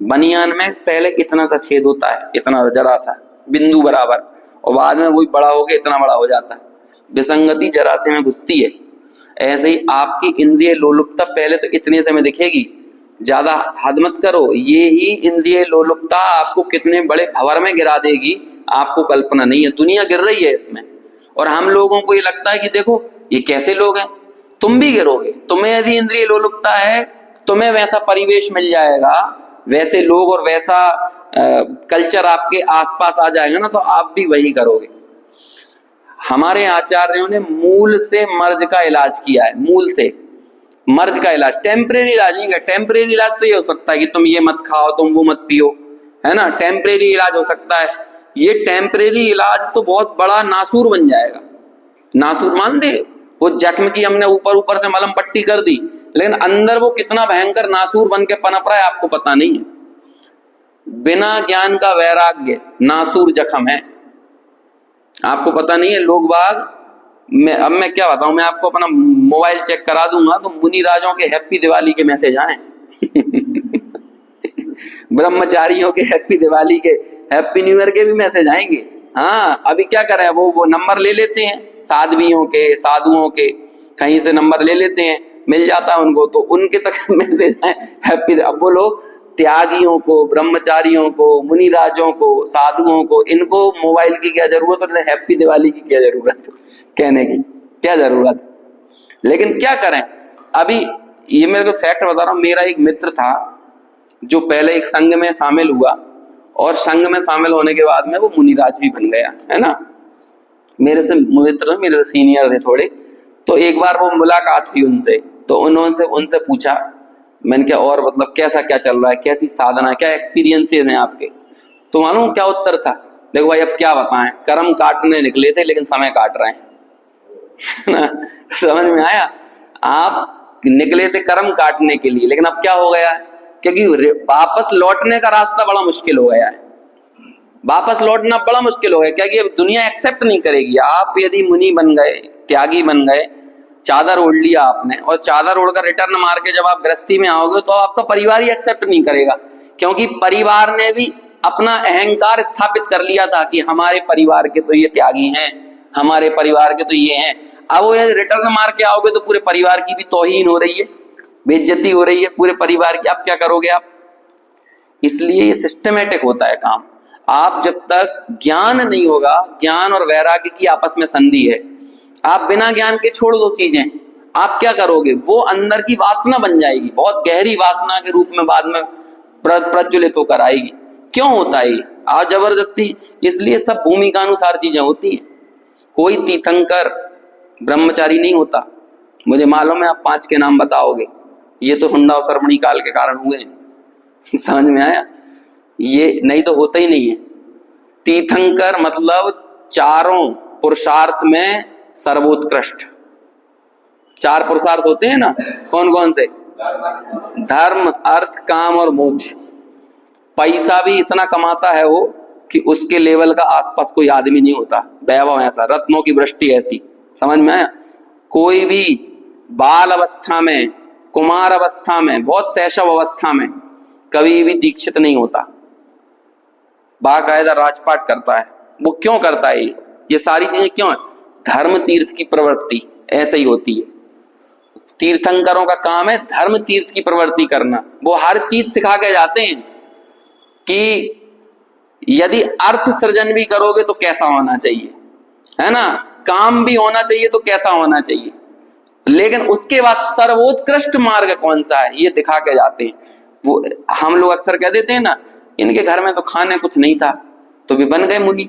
बनियान में पहले इतना सा छेद होता है, इतना जरा सा बिंदु बराबर, और बाद में वही बड़ा हो गया, इतना बड़ा हो जाता है। विसंगति जरा से में घुसती है। ऐसे ही आपकी इंद्रिय लोलुपता पहले तो इतने से में दिखेगी, ज्यादा हद मत करो। ये ही इंद्रिय लोलुपता आपको कितने बड़े भंवर में गिरा देगी, आपको कल्पना नहीं है। दुनिया गिर रही है इसमें, और हम लोगों को ये लगता है कि देखो ये कैसे लोग हैं। तुम भी गिरोगे। तुम्हें यदि इंद्रिय लोलुपता है, तुम्हें वैसा परिवेश मिल जाएगा, वैसे लोग और वैसा कल्चर आपके आसपास आ जाएगा ना, तो आप भी वही करोगे। हमारे आचार्यों ने मूल से मर्ज का इलाज किया है, मूल से मर्ज का इलाज, टेम्परेरी इलाज नहीं है। टेम्परेरी इलाज तो ये हो सकता है कि तुम ये मत खाओ, तुम वो मत पियो, है ना, टेम्परेरी इलाज हो सकता है। ये टेम्परेरी इलाज तो बहुत बड़ा नासूर बन जाएगा। नासूर मान दे, वो जख्म की हमने ऊपर ऊपर से मलहम पट्टी कर दी, लेकिन अंदर वो कितना भयंकर नासूर बन के पनप रहा है आपको पता नहीं है। बिना ज्ञान का वैराग्य नासूर जख्म है, आपको पता नहीं है। लोग बाग, मैं क्या बताऊं, मैं आपको अपना मोबाइल चेक करा दूंगा तो मुनि राजों के हैप्पी दिवाली के मैसेज आए ब्रह्मचारियों के हैप्पी दिवाली के, हैप्पी न्यू ईयर के भी मैसेज आएंगे। हाँ, अभी क्या करें, वो नंबर ले लेते हैं साध्वियों के, साधुओं के, कहीं से नंबर ले लेते हैं, मिल जाता है उनको, तो उनके तक मैसेज आए हैप्पी। अब वो लोग त्यागियों को, ब्रह्मचारियों को, मुनिराजों को, साधुओं को, इनको मोबाइल की क्या जरूरत और हैप्पी दिवाली की क्या जरूरत, कहने की क्या जरूरत। लेकिन क्या करें, अभी ये मेरे को फैक्ट बता रहा हूं। मेरा एक मित्र था जो पहले एक संघ में शामिल हुआ, और संघ में शामिल होने के बाद में वो मुनिराज भी बन गया, है ना। मेरे से मित्र, मेरे से सीनियर थे थोड़े, तो एक बार वो मुलाकात हुई उनसे, तो उनसे पूछा, मैंने क्या और मतलब कैसा क्या चल रहा है, कैसी साधना, क्या एक्सपीरियंसेस हैं आपके। तो मालूम क्या उत्तर था, देखो भाई अब क्या बताएं, कर्म काटने निकले थे लेकिन समय काट रहे हैं समझ में आया, आप निकले थे कर्म काटने के लिए, लेकिन अब क्या हो गया है, क्योंकि वापस लौटने का रास्ता बड़ा मुश्किल हो गया है, वापस लौटना बड़ा मुश्किल हो गया, क्योंकि अब दुनिया एक्सेप्ट नहीं करेगी। आप यदि मुनि बन गए, त्यागी बन गए, चादर ओढ़ लिया आपने, और चादर ओढ़कर रिटर्न मार के जब आप गृहस्थी में आओगे तो आपका परिवार ही एक्सेप्ट नहीं करेगा, क्योंकि परिवार ने भी अपना अहंकार स्थापित कर लिया था कि हमारे परिवार के तो ये त्यागी हैं, हमारे परिवार के तो ये हैं। अब वो यदि रिटर्न मार के आओगे तो पूरे परिवार की भी तौहीन हो रही है, बेइज्जती हो रही है पूरे परिवार की, आप क्या करोगे आप। इसलिए ये सिस्टमेटिक होता है काम। आप जब तक ज्ञान नहीं होगा, ज्ञान और वैराग्य की आपस में संधि है, आप बिना ज्ञान के छोड़ दो चीजें, आप क्या करोगे, वो अंदर की वासना बन जाएगी, बहुत गहरी वासना के रूप में बाद में प्रज्वलित होकर आएगी। क्यों होता है ये, आज जबरदस्ती, इसलिए सब भूमि का अनुसार चीजें होती हैं। कोई तीर्थंकर ब्रह्मचारी नहीं होता, मुझे मालूम है आप 5 के नाम बताओगे, ये तो हुंडा और सरमणी काल के कारण हुए समझ में आया, ये नहीं तो होता ही नहीं है। तीर्थंकर मतलब चारों पुरुषार्थ में सर्वोत्कृष्ट। 4 पुरुषार्थ होते हैं ना, कौन कौन से, धर्म, अर्थ, काम और मोक्ष। पैसा भी इतना कमाता है वो कि उसके लेवल का आसपास कोई आदमी नहीं होता, वैभव ऐसा, रत्नों की वृष्टि ऐसी, समझ में आया। कोई भी बाल अवस्था में, कुमार अवस्था में, बहुत शैशव अवस्था में कभी भी दीक्षित नहीं होता, बाकायदा राजपाट करता है। वो क्यों करता है, ये सारी चीजें क्यों है, धर्म तीर्थ की प्रवृत्ति ऐसे ही होती है। तीर्थंकरों का काम है धर्म तीर्थ की प्रवृत्ति करना। वो हर चीज सिखा के जाते हैं कि यदि अर्थ सृजन भी करोगे तो कैसा होना चाहिए, है ना, काम भी होना चाहिए तो कैसा होना चाहिए, लेकिन उसके बाद सर्वोत्कृष्ट मार्ग कौन सा है ये दिखा के जाते हैं। वो हम लोग अक्सर कह देते हैं ना, इनके घर में तो खाने कुछ नहीं था तो भी बन गए मुनि,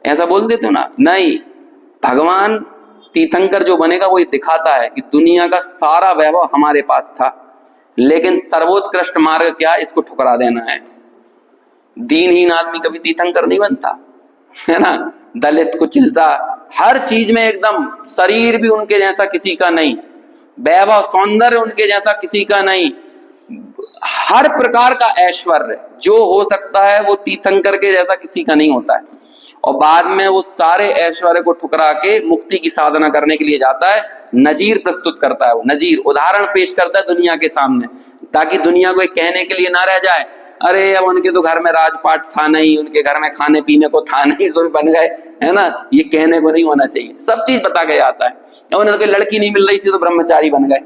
ऐसा बोल देते हो ना। नहीं, भगवान तीर्थंकर जो बनेगा वो ये दिखाता है कि दुनिया का सारा वैभव हमारे पास था, लेकिन सर्वोत्कृष्ट मार्ग क्या है, इसको ठुकरा देना है। दीनहीन आदमी कभी तीर्थंकर नहीं बनता, है ना, दलित कुचिलता, हर चीज में एकदम, शरीर भी उनके जैसा किसी का नहीं, वैभव सौंदर्य उनके जैसा किसी का नहीं, हर प्रकार का ऐश्वर्य जो हो सकता है वो तीर्थंकर के जैसा किसी का नहीं होता है। और बाद में वो सारे ऐश्वर्य को ठुकरा के मुक्ति की साधना करने के लिए जाता है, नजीर प्रस्तुत करता है, वो नजीर उदाहरण पेश करता है दुनिया के सामने, ताकि दुनिया को एक कहने के लिए ना रह जाए, अरे अब उनके तो घर में राजपाट था नहीं, उनके घर में खाने पीने को था नहीं, सो बन गए, है ना, ये कहने को नहीं होना चाहिए। सब चीज बता के जाता है, उन्हें लड़की नहीं मिल रही थी तो ब्रह्मचारी बन गए,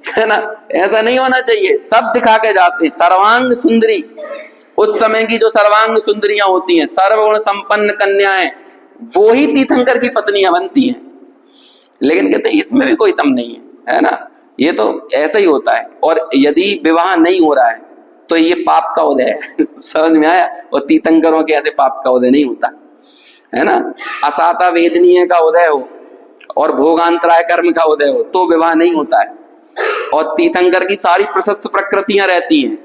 है ना, ऐसा नहीं होना चाहिए। सब दिखा के जाते हैं। सर्वांग सुंदरी, उस समय की जो सर्वांग सुंदरियां होती हैं, सर्वगुण संपन्न कन्याएं, वो ही तीर्थंकर की पत्नियां बनती हैं। लेकिन कहते हैं इसमें भी कोई दम नहीं है ना, ये तो ऐसा ही होता है। और यदि विवाह नहीं हो रहा है तो ये पाप का उदय है समझ में आया। और तीर्थंकरों के ऐसे पाप का उदय नहीं होता। है ना, असाता वेदनीय का उदय हो और भोगांतराय कर्म का उदय हो तो विवाह नहीं होता है। और तीर्थंकर की सारी प्रशस्त प्रकृतियां रहती हैं,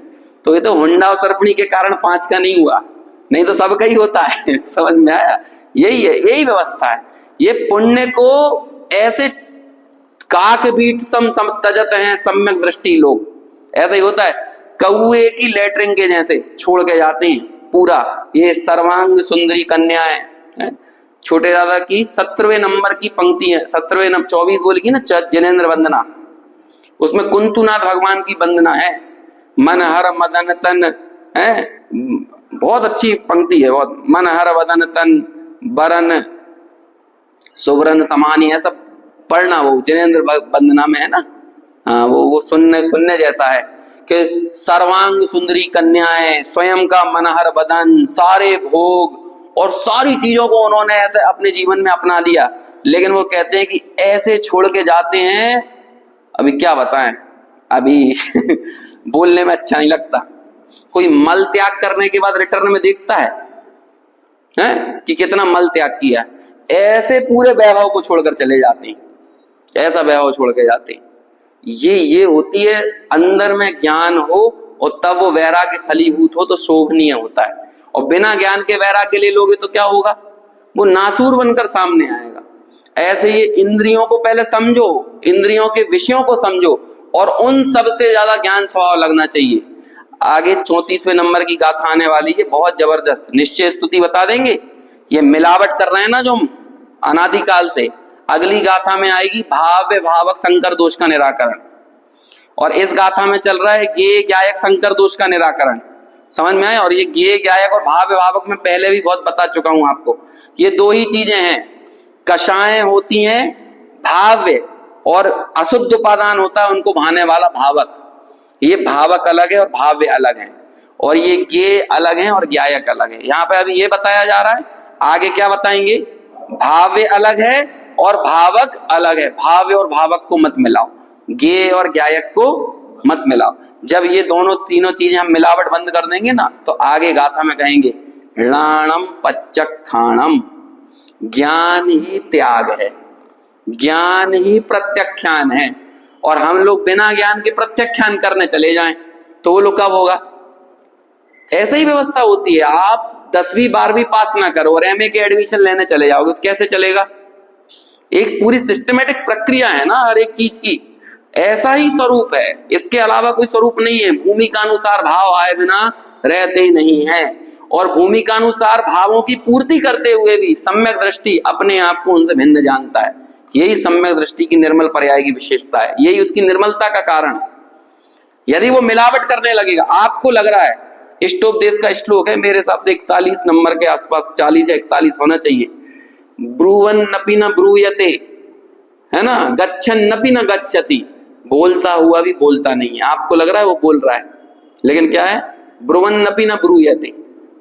तो ये तो हुंडा और सर्पणी के कारण 5 का नहीं हुआ, नहीं तो सबका ही होता है। समझ में आया? यही है, यही व्यवस्था है। ये पुण्य को ऐसे काक बीट सम तजत हैं सम्यक दृष्टि लोग, ऐसा ही होता है, कौए की लेटरिंग के जैसे छोड़ के जाते हैं पूरा। ये सर्वांग सुंदरी कन्याएं है? छोटे दादा की 17वें नंबर की पंक्ति है, 17वें नंबर 24 बोली की ना जनेन्द्र वंदना, उसमें कुंतुनाथ भगवान की वंदना है। मन हर मदन तन है, बहुत अच्छी पंक्ति है, बहुत। मन हर वदन तन बरन सुवरन समानी, है सब पढ़ना, वो जनेन्द्र वंदना में है ना। हाँ, वो सुनने जैसा है कि सर्वांग सुंदरी कन्याएं, स्वयं का मनहर बदन, सारे भोग और सारी चीजों को उन्होंने ऐसे अपने जीवन में अपना लिया, लेकिन वो कहते हैं कि ऐसे छोड़ के जाते हैं, अभी क्या बताएं, अभी बोलने में अच्छा नहीं लगता। कोई मल त्याग करने के बाद रिटर्न में देखता है कि कितना मल त्याग किया, ऐसे पूरे वैभव को छोड़कर चले जाते हैं, ऐसा वैभव छोड़ के जाते हैं। ये होती है अंदर में ज्ञान हो और तब वो वैराग्य फलीभूत हो तो शोभनीय होता है। और बिना ज्ञान के वैराग्य ले लोगे तो क्या होगा, वो नासूर बनकर सामने आएगा। ऐसे ही इंद्रियों को पहले समझो, इंद्रियों के विषयों को समझो और उन सबसे ज्यादा ज्ञान स्वभाव लगना चाहिए। आगे 34वें नंबर की गाथा आने वाली है, बहुत जबरदस्त। निश्चय स्तुति बता देंगे, ये मिलावट कर रहे हैं ना जो अनादिकाल से। अगली गाथा में आएगी भाव्य भावक संकर दोष का निराकरण, और इस गाथा में चल रहा है गेय गायक संकर दोष का निराकरण। समझ में आए? और ये गेय गायक और भाव्य भावक में पहले भी बहुत बता चुका हूं आपको, ये 2 ही चीजें हैं। कषाएं होती हैं भाव्य और अशुद्ध उपादान होता है उनको भाने वाला भावक। ये भावक अलग है और भाव्य अलग है, और ये गेय अलग है और गायक अलग है। यहाँ पे अभी ये बताया जा रहा है, आगे क्या बताएंगे, भाव्य अलग है और भावक अलग है। भाव्य और भावक को मत मिलाओ, गेय और गायक को मत मिलाओ। जब ये तीनों चीजें हम मिलावट बंद कर देंगे ना, तो आगे गाथा में कहेंगे हृणाणम पच्चखाणम, ज्ञान ही त्याग है, ज्ञान ही प्रत्याख्यान है। और हम लोग बिना ज्ञान के प्रत्याख्यान करने चले जाएं तो वो लोग कब होगा? ऐसे ही व्यवस्था होती है। आप 10वीं 12वीं पास ना करो और MA के एडमिशन लेने चले जाओगे तो कैसे चलेगा? एक पूरी सिस्टमेटिक प्रक्रिया है ना हर एक चीज की, ऐसा ही स्वरूप है, इसके अलावा कोई स्वरूप नहीं है। भूमि का अनुसार भाव आए बिना रहते ही नहीं है, और भूमि का अनुसार भावों की पूर्ति करते हुए भी सम्यक दृष्टि अपने आप को उनसे भिन्न जानता है। यही सम्यक दृष्टि की निर्मल पर्याय की विशेषता है, यही उसकी निर्मलता का कारण। यदि वो मिलावट करने लगेगा, आपको लग रहा है, इष्टोपदेश का श्लोक है मेरे हिसाब से 41 नंबर के आसपास, 40 या 41 होना चाहिए। ब्रुवन नपि न ब्रूयते, है ना, गच्छन नपि न गच्छति, बोलता हुआ भी बोलता नहीं है। आपको लग रहा है वो बोल रहा है, लेकिन क्या है, ब्रुवन नपि न ब्रूयते,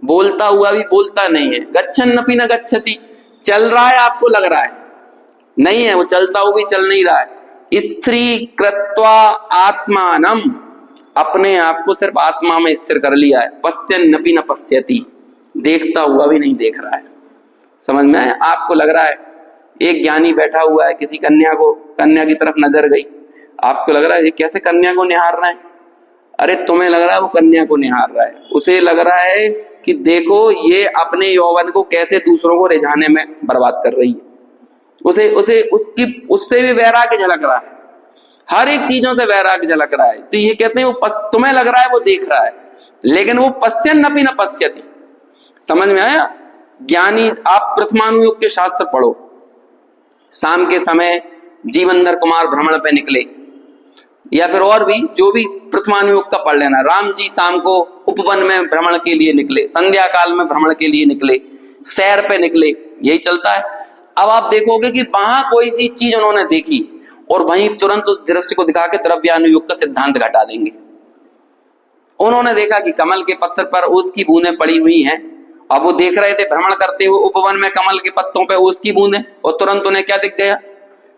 बोलता हुआ भी बोलता नहीं है। गच्छन नपि न गच्छति, चल रहा है, आपको लग रहा है नहीं है, वो चलता हुआ भी चल नहीं रहा है। स्त्री कृत्वा आत्मानम, अपने आप को सिर्फ आत्मा में स्थिर कर लिया है। पश्यन नपि न पश्यति, देखता हुआ भी नहीं देख रहा है। समझ में आया? आपको लग रहा है एक ज्ञानी बैठा हुआ है, किसी कन्या की तरफ नजर गई, आपको लग रहा है ये कैसे कन्या को निहार रहा है। अरे तुम्हें लग रहा है वो कन्या को निहार रहा है, उसे लग रहा है कि देखो ये अपने यौवन को कैसे दूसरों को रिझाने में बर्बाद कर रही है। उससे भी वैराग्य झलक रहा है, हर एक चीजों से वैराग्य झलक रहा है। तो ये कहते हैं वो तुम्हें लग रहा है वो देख रहा है, लेकिन वो पश्यन नपि न पश्यति। समझ में आया? ज्ञानी, आप प्रथमानुयोग के शास्त्र पढ़ो, शाम के समय जीवंदर कुमार भ्रमण पे निकले, या फिर और भी जो भी प्रथमानुयोग का पढ़ लेना। राम जी शाम को उपवन में भ्रमण के लिए निकले, संध्या काल में भ्रमण के लिए निकले, सैर पे निकले, यही चलता है। अब आप देखोगे कि वहां कोई सी चीज उन्होंने देखी और वहीं तुरंत उस दृश्य को दिखा के द्रव्यानुयोग का सिद्धांत घटा देंगे। उन्होंने देखा कि कमल के पत्थर पर ओस की बूंदें पड़ी हुई हैं, अब वो देख रहे थे भ्रमण करते हुए उपवन में कमल के पत्तों पे ओस की बूंदें, और तुरंत उन्हें क्या दिख गया,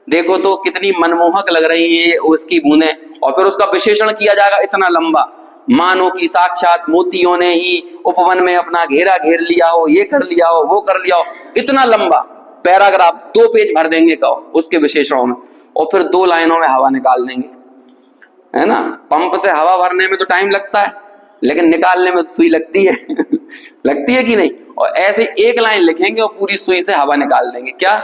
देखो तो कितनी मनमोहक लग रही है ओस की बूंदें। और फिर उसका विशेषण किया जाएगा इतना लंबा, मानो कि साक्षात मोतियों ने ही उपवन में अपना घेरा घेर लिया हो, ये कर लिया हो, वो कर लिया हो। इतना लंबा पैराग्राफ 2 पेज भर देंगे कहो उसके विशेषणों में, और फिर 2 लाइनों में हवा निकाल देंगे, है ना। पंप से हवा भरने में तो टाइम लगता है, लेकिन निकालने में तो सुई लगती है लगती है कि नहीं। और ऐसे 1 लाइन लिखेंगे और पूरी सुई से हवा निकाल देंगे क्या।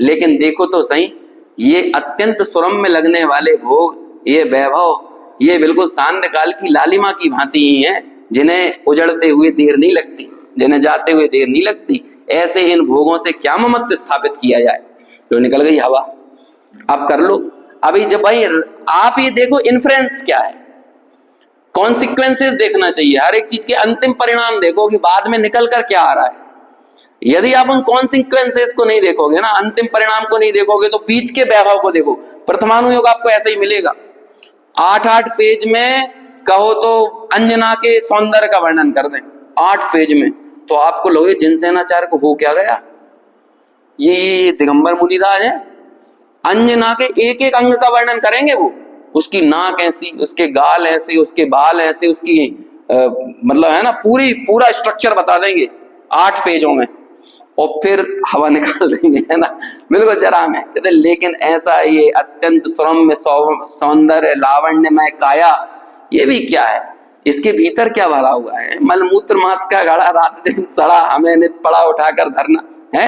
लेकिन देखो तो सही, ये अत्यंत सुरम्य लगने वाले भोग, ये वैभव, ये बिल्कुल सांध्य काल की लालिमा की भांति ही है, जिन्हें उजड़ते हुए देर नहीं लगती, जिन्हें जाते हुए देर नहीं लगती। ऐसे इन भोगों से क्या ममत्व स्थापित किया जाए। तो निकल गई हवा। अब कर लो। अभी जब भाई आप ये देखो इन्फ्रेंस क्या है, कॉन्सिक्वेंसेस देखना चाहिए, हर एक चीज के अंतिम परिणाम देखो कि बाद में निकल कर क्या आ रहा है। यदि आप उन कॉन्सिक्वेंसेस को नहीं देखोगे ना, अंतिम परिणाम को नहीं देखोगे, तो बीच के वैभव को देखो। प्रथमानुयोग आपको ऐसे ही मिलेगा, 8-8 पेज में कहो तो अंजना के सौंदर्य का वर्णन कर दें 8 पेज में, तो आपको लोगे जिनसेनाचार्य को हो क्या गया, ये दिगंबर मुनिराज है। अंजना के एक एक अंग का वर्णन करेंगे वो, उसकी नाक ऐसी, उसके गाल ऐसे, उसके बाल ऐसे, उसकी मतलब है ना पूरा स्ट्रक्चर बता देंगे 8 पेजों में, और फिर हवा निकाल देंगे, है ना। बिल्कुल जरा में कहते, लेकिन ऐसा ये अत्यंत सौम्य सौंदर्य लावण्यमय काया, ये भी क्या है, इसके भीतर क्या भरा हुआ है। मलमूत्र मांस का गाढ़ा रात दिन सड़ा, हमें नित पड़ा उठाकर धरना है।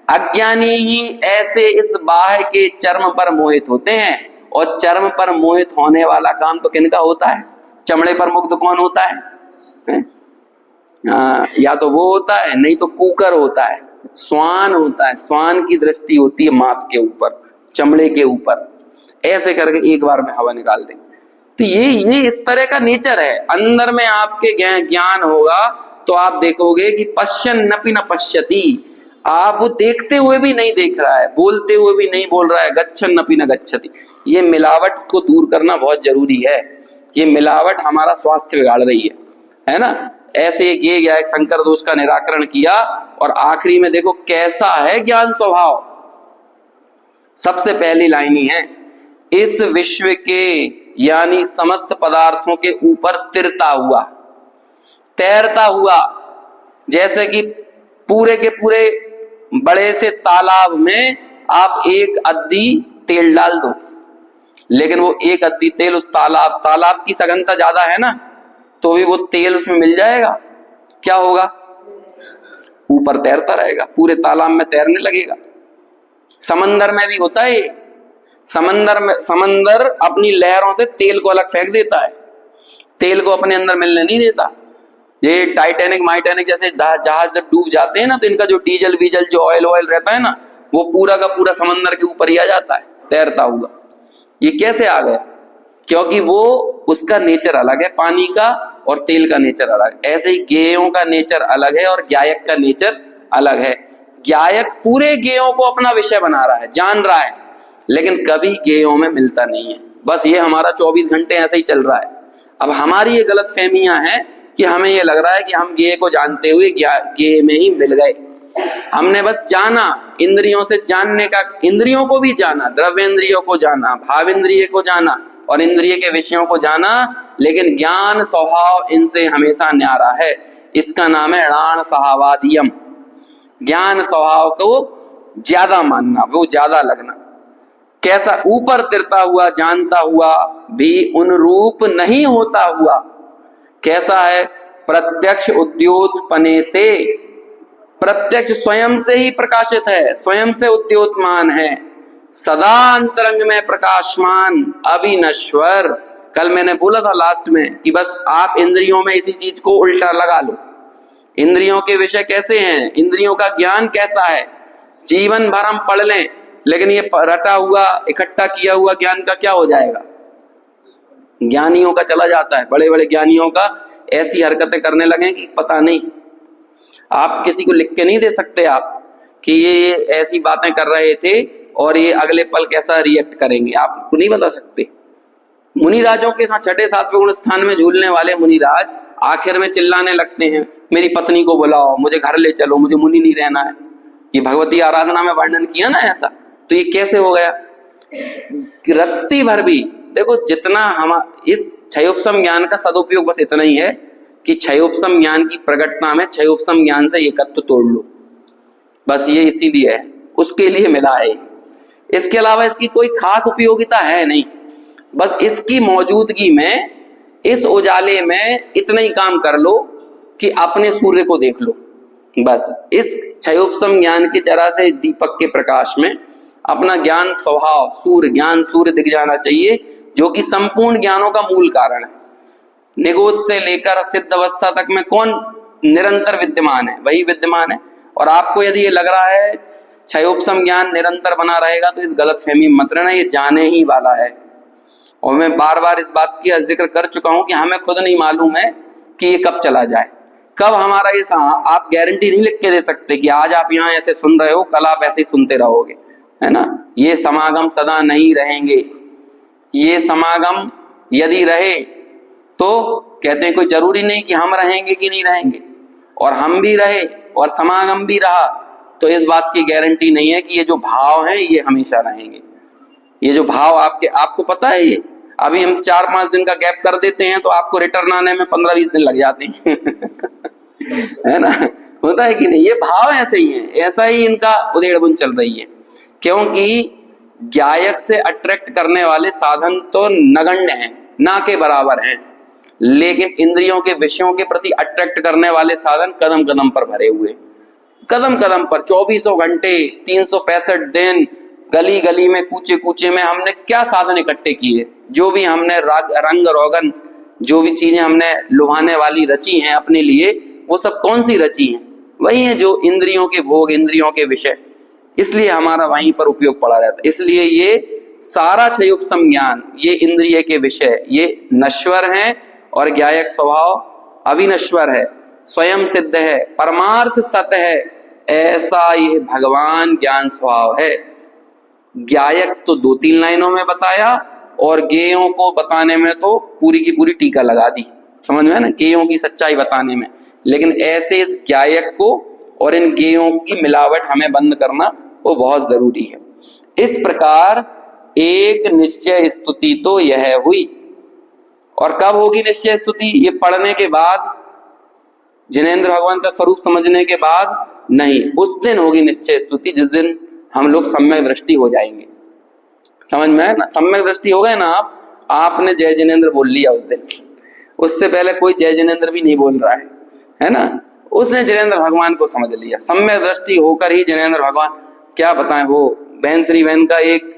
अज्ञानी ही ऐसे इस बाह्य के चर्म पर मोहित होते हैं, और चर्म पर मोहित होने वाला काम तो किनका होता है, चमड़े पर मुग्ध कौन होता है? या तो वो होता है, नहीं तो कुकर होता है, स्वान होता है। स्वान की दृष्टि होती है मांस के ऊपर, चमड़े के ऊपर, ऐसे करके एक बार में हवा निकाल देंगे। तो ये इस तरह का नेचर है। अंदर में आपके ज्ञान होगा तो आप देखोगे कि पश्यन नपि न पश्यति, आप वो देखते हुए भी नहीं देख रहा है, बोलते हुए भी नहीं बोल रहा है, गच्छन नपि न गच्छति। ये मिलावट को दूर करना बहुत जरूरी है। ये मिलावट हमारा स्वास्थ्य बिगाड़ रही है ना। ऐसे ये गया एक संकर दोष का निराकरण किया, और आखिरी में देखो कैसा है ज्ञान स्वभाव। सबसे पहली लाइन ही है, इस विश्व के यानी समस्त पदार्थों के ऊपर तिरता हुआ, तैरता हुआ। जैसे कि पूरे के पूरे बड़े से तालाब में आप एक अद्दी तेल डाल दो, लेकिन वो एक अद्दी तेल उस तालाब की सघनता ज्यादा है ना, तो भी वो तेल उसमें मिल जाएगा, क्या होगा, ऊपर तैरता रहेगा, पूरे तालाब में तैरने लगेगा। समंदर में भी होता है। समंदर अपनी लहरों से तेल को अलग फेंक देता है, तेल को अपने अंदर मिलने नहीं देता। ये टाइटैनिक माइटैनिक जैसे जहाज जब डूब जाते हैं ना, तो इनका जो डीजल वीजल जो ऑयल रहता है ना, वो पूरा का पूरा समंदर के ऊपर ही आ जाता है तैरता हुआ। ये कैसे आ गया, क्योंकि वो उसका नेचर अलग है, पानी का और तेल का नेचर अलग। ऐसे ही गेयों का नेचर अलग है और ज्ञायक का नेचर अलग है। ज्ञायक पूरे गेयों को अपना विषय बना रहा है, जान रहा है, लेकिन कभी गेयों में मिलता नहीं है। बस ये हमारा 24 घंटे ऐसे ही चल रहा है। अब हमारी ये गलत फहमियां हैं कि हमें ये लग रहा है कि हम गेय को जानते हुए गेय में ही मिल गए। हमने बस जाना, इंद्रियों से जानने का, इंद्रियों को भी जाना, द्रव्येंद्रियों को जाना, भावेंद्रिय को जाना और इंद्रिय के विषयों को जाना, लेकिन ज्ञान स्वभाव इनसे हमेशा न्यारा है। इसका नाम है ऋण सहावादियम। ज्ञान स्वभाव को ज्यादा मानना, वो ज्यादा लगना। कैसा, ऊपर तिरता हुआ, जानता हुआ भी उन रूप नहीं होता हुआ। कैसा है, प्रत्यक्ष उद्योतपने से, प्रत्यक्ष स्वयं से ही प्रकाशित है, स्वयं से उद्योतमान है, सदा अंतरंग में प्रकाशमान, अविनश्वर। कल मैंने बोला था लास्ट में कि बस आप इंद्रियों में इसी चीज को उल्टा लगा लो। इंद्रियों के विषय कैसे हैं, इंद्रियों का ज्ञान कैसा है, जीवन भर हम पढ़ लें, लेकिन ये रटा हुआ इकट्ठा किया हुआ ज्ञान का क्या हो जाएगा, ज्ञानियों का चला जाता है। बड़े बड़े ज्ञानियों का ऐसी हरकतें करने लगे कि पता नहीं, आप किसी को लिख के नहीं दे सकते आप कि ये ऐसी बातें कर रहे थे और ये अगले पल कैसा रिएक्ट करेंगे, आप नहीं बता सकते। मुनिराजों के साथ 6ठे 7वें गुण स्थान में झूलने वाले मुनिराज आखिर में चिल्लाने लगते हैं, मेरी पत्नी को बुलाओ, मुझे घर ले चलो, मुझे मुनि नहीं रहना है। ये भगवती आराधना में वर्णन किया ना ऐसा, तो ये कैसे हो गया कि रत्ती भर भी देखो जितना हम इस क्षयोपशम ज्ञान का सदुपयोग बस इतना ही है कि क्षयोपशम ज्ञान की प्रकटता में क्षयोपशम ज्ञान से एकत्व तोड़ लो, बस ये इसीलिए है, उसके लिए मिला है। इसके अलावा इसकी कोई खास उपयोगिता है नहीं, बस इसकी मौजूदगी में इस उजाले में इतना ही काम कर लो कि अपने सूर्य को देख लो, बस इस क्षयोपशम ज्ञान के जरा से दीपक के प्रकाश में अपना ज्ञान स्वभाव सूर्य ज्ञान सूर्य दिख जाना चाहिए, जो कि संपूर्ण ज्ञानों का मूल कारण है। निगोद से लेकर सिद्ध अवस्था तक में कौन निरंतर विद्यमान है? वही विद्यमान है। और आपको यदि ये लग रहा है क्षयोपशम ज्ञान निरंतर बना रहेगा तो इस गलत फहमी मत रहना, ये जाने ही वाला है। और मैं बार बार इस बात की जिक्र कर चुका हूं कि हमें खुद नहीं मालूम है कि ये कब चला जाए, कब हमारा ये आप गारंटी नहीं लिख के दे सकते कि आज आप यहाँ ऐसे सुन रहे हो कल आप ऐसे ही सुनते रहोगे, है ना। ये समागम सदा नहीं रहेंगे। ये समागम यदि रहे तो कहते हैं कोई जरूरी नहीं कि हम रहेंगे कि नहीं रहेंगे, और हम भी रहे और समागम भी रहा तो इस बात की गारंटी नहीं है कि ये जो भाव हैं ये हमेशा रहेंगे। ये जो भाव आपको पता है, ये अभी हम 4-5 दिन का गैप कर देते हैं तो आपको रिटर्न आने में 15-20 दिन लग जाते हैं है ना, होता है कि नहीं। ये भाव ऐसे ही है, ऐसा ही इनका उधेड़-बुन चल रही है, क्योंकि गायक से अट्रैक्ट करने वाले साधन तो नगण्य हैं, ना के बराबर हैं, लेकिन इंद्रियों के विषयों के प्रति अट्रैक्ट करने वाले साधन कदम कदम पर भरे हुए, कदम कदम पर 24 घंटे 365 दिन गली गली में कूचे कूचे में हमने क्या साधन इकट्ठे किए, जो भी हमने रंग रोगन जो भी चीजें हमने लुभाने वाली रची हैं अपने लिए, वो सब कौन सी रची हैं? वही है जो इंद्रियों के भोग इंद्रियों के विषय, इसलिए हमारा वहीं पर उपयोग पड़ा रहता है। इसलिए ये सारा क्षयोपशम ज्ञान ये इंद्रिय के विषय ये नश्वर हैं और ज्ञायक स्वभाव अविनश्वर है, स्वयं सिद्ध है, परमार्थ सत्य है, ऐसा ये भगवान ज्ञान स्वभाव है। ज्ञायक तो 2-3 लाइनों में बताया और ज्ञेयों को बताने में तो पूरी की पूरी टीका लगा दी, समझ में है ना, ज्ञेयों की सच्चाई बताने में। लेकिन ऐसे इस ज्ञायक को और इन ज्ञेयों की मिलावट हमें बंद करना वो बहुत जरूरी है। इस प्रकार एक निश्चय स्तुति तो यह हुई, और कब होगी निश्चय स्तुति? ये पढ़ने के बाद, जिनेंद्र भगवान का स्वरूप समझने के बाद नहीं, उस दिन होगी निश्चय स्तुति जिस दिन हम लोग सम्यक दृष्टि हो जाएंगे। समझ में है ना, सम्यक दृष्टि हो गए ना आपने जय जिनेंद्र बोल लिया उस दिन, उससे पहले कोई जय जिनेंद्र भी नहीं बोल रहा है ना, उसने जिनेंद्र भगवान को समझ लिया। सम्यक दृष्टि होकर ही जिनेंद्र भगवान, क्या बताएं, वो बहन श्री बहन का एक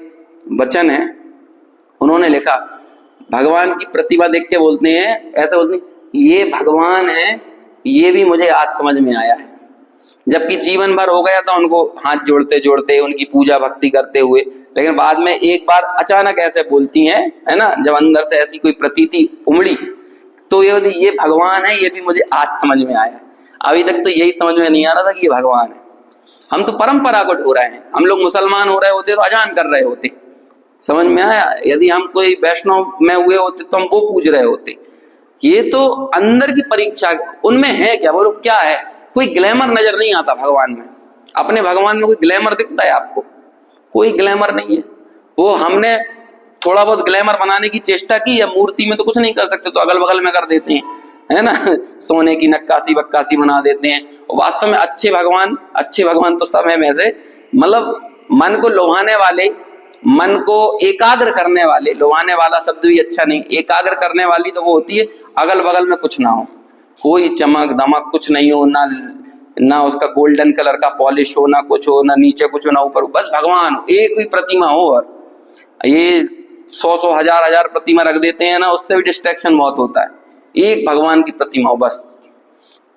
वचन है, उन्होंने लिखा, भगवान की प्रतिभा देख के बोलते हैं, ऐसे बोलते हैं, ये भगवान है, ये भी मुझे आज समझ में आया है। जबकि जीवन भर हो गया था उनको हाथ जोड़ते जोड़ते उनकी पूजा भक्ति करते हुए, लेकिन बाद में एक बार अचानक ऐसे बोलती हैं, है ना, जब अंदर से ऐसी कोई प्रतीति उमड़ी तो ये भगवान है, ये भी मुझे आज समझ में आया है। अभी तक तो यही समझ में नहीं आ रहा था कि ये भगवान है। हम तो परंपरागत हो रहे हैं, हम लोग मुसलमान हो रहे होते तो अजान कर रहे होते, समझ में आया। यदि हम कोई वैष्णव में हुए होते तो हम वो पूज रहे होते। ये तो अंदर की परीक्षा, उनमें है क्या, वो लोग क्या है, कोई ग्लैमर नजर नहीं आता भगवान में। अपने भगवान में कोई ग्लैमर दिखता है आपको? कोई ग्लैमर नहीं है। वो हमने थोड़ा बहुत ग्लैमर बनाने की चेष्टा की, या मूर्ति में तो कुछ नहीं कर सकते तो अगल बगल में कर देते हैं, है ना, सोने की नक्काशी बक्काशी बना देते हैं। वास्तव में अच्छे भगवान तो सब है में से, मतलब मन को लुभाने वाले, मन को एकाग्र करने वाले, लुभाने वाला शब्द भी अच्छा नहीं, एकाग्र करने वाली तो वो होती है अगल बगल में कुछ ना हो, कोई चमक दमक कुछ नहीं हो, ना उसका गोल्डन कलर का पॉलिश हो, ना कुछ हो, ना नीचे कुछ हो, ना ऊपर, बस भगवान हो, एक ही प्रतिमा हो। और ये 100 हजार प्रतिमा रख देते हैं ना, उससे भी डिस्ट्रैक्शन बहुत होता है। एक भगवान की प्रतिमा हो बस,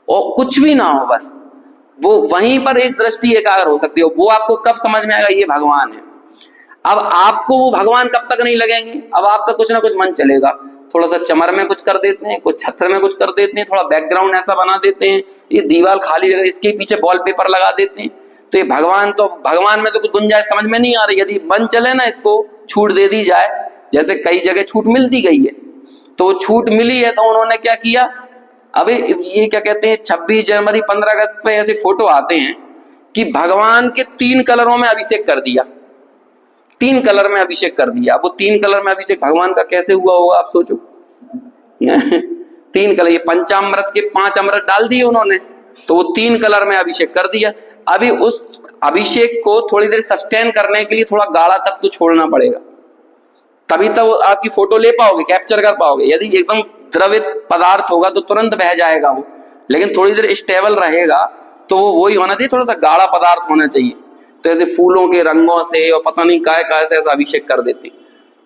और कुछ भी ना हो, बस वो वहीं पर एक दृष्टि एकाग्र हो सकती है। वो आपको कब समझ में आएगा ये भगवान है। अब आपको वो भगवान कब तक नहीं लगेंगे, अब आपका कुछ ना कुछ मन चलेगा, थोड़ा सा चमर में कुछ कर देते हैं, कुछ छत्र में कुछ कर देते हैं, थोड़ा बैकग्राउंड ऐसा बना देते हैं, ये दीवार खाली लग रही, इसके पीछे वॉलपेपर लगा देते हैं, तो ये भगवान में तो कुछ गुंजाइश समझ में नहीं आ रही। यदि मन चले ना, इसको छूट दे दी जाए, जैसे कई जगह छूट मिलती गई है, तो छूट मिली है तो उन्होंने क्या किया, अभी ये क्या कहते हैं, 26 जनवरी 15 अगस्त पे ऐसे फोटो आते हैं कि भगवान के 3 कलरों में अभिषेक कर दिया, 3 कलर में अभिषेक कर दिया। अब वो 3 कलर में अभिषेक भगवान का कैसे हुआ होगा आप सोचो। 3 कलर, ये पंचामृत के 5 अमृत डाल दिए उन्होंने, तो वो 3 कलर में अभिषेक कर दिया। अभी उस अभिषेक को थोड़ी देर सस्टेन करने के लिए थोड़ा गाढ़ा तक तो छोड़ना पड़ेगा, तभी तो आपकी फोटो ले पाओगे, कैप्चर कर पाओगे। यदि एकदम द्रवित पदार्थ होगा तो तुरंत बह जाएगा वो, लेकिन थोड़ी देर स्टेबल रहेगा तो वो वही होना चाहिए, थोड़ा सा गाढ़ा पदार्थ होना चाहिए। तो ऐसे फूलों के रंगों से और पता नहीं काय काय से ऐसा अभिषेक कर देते।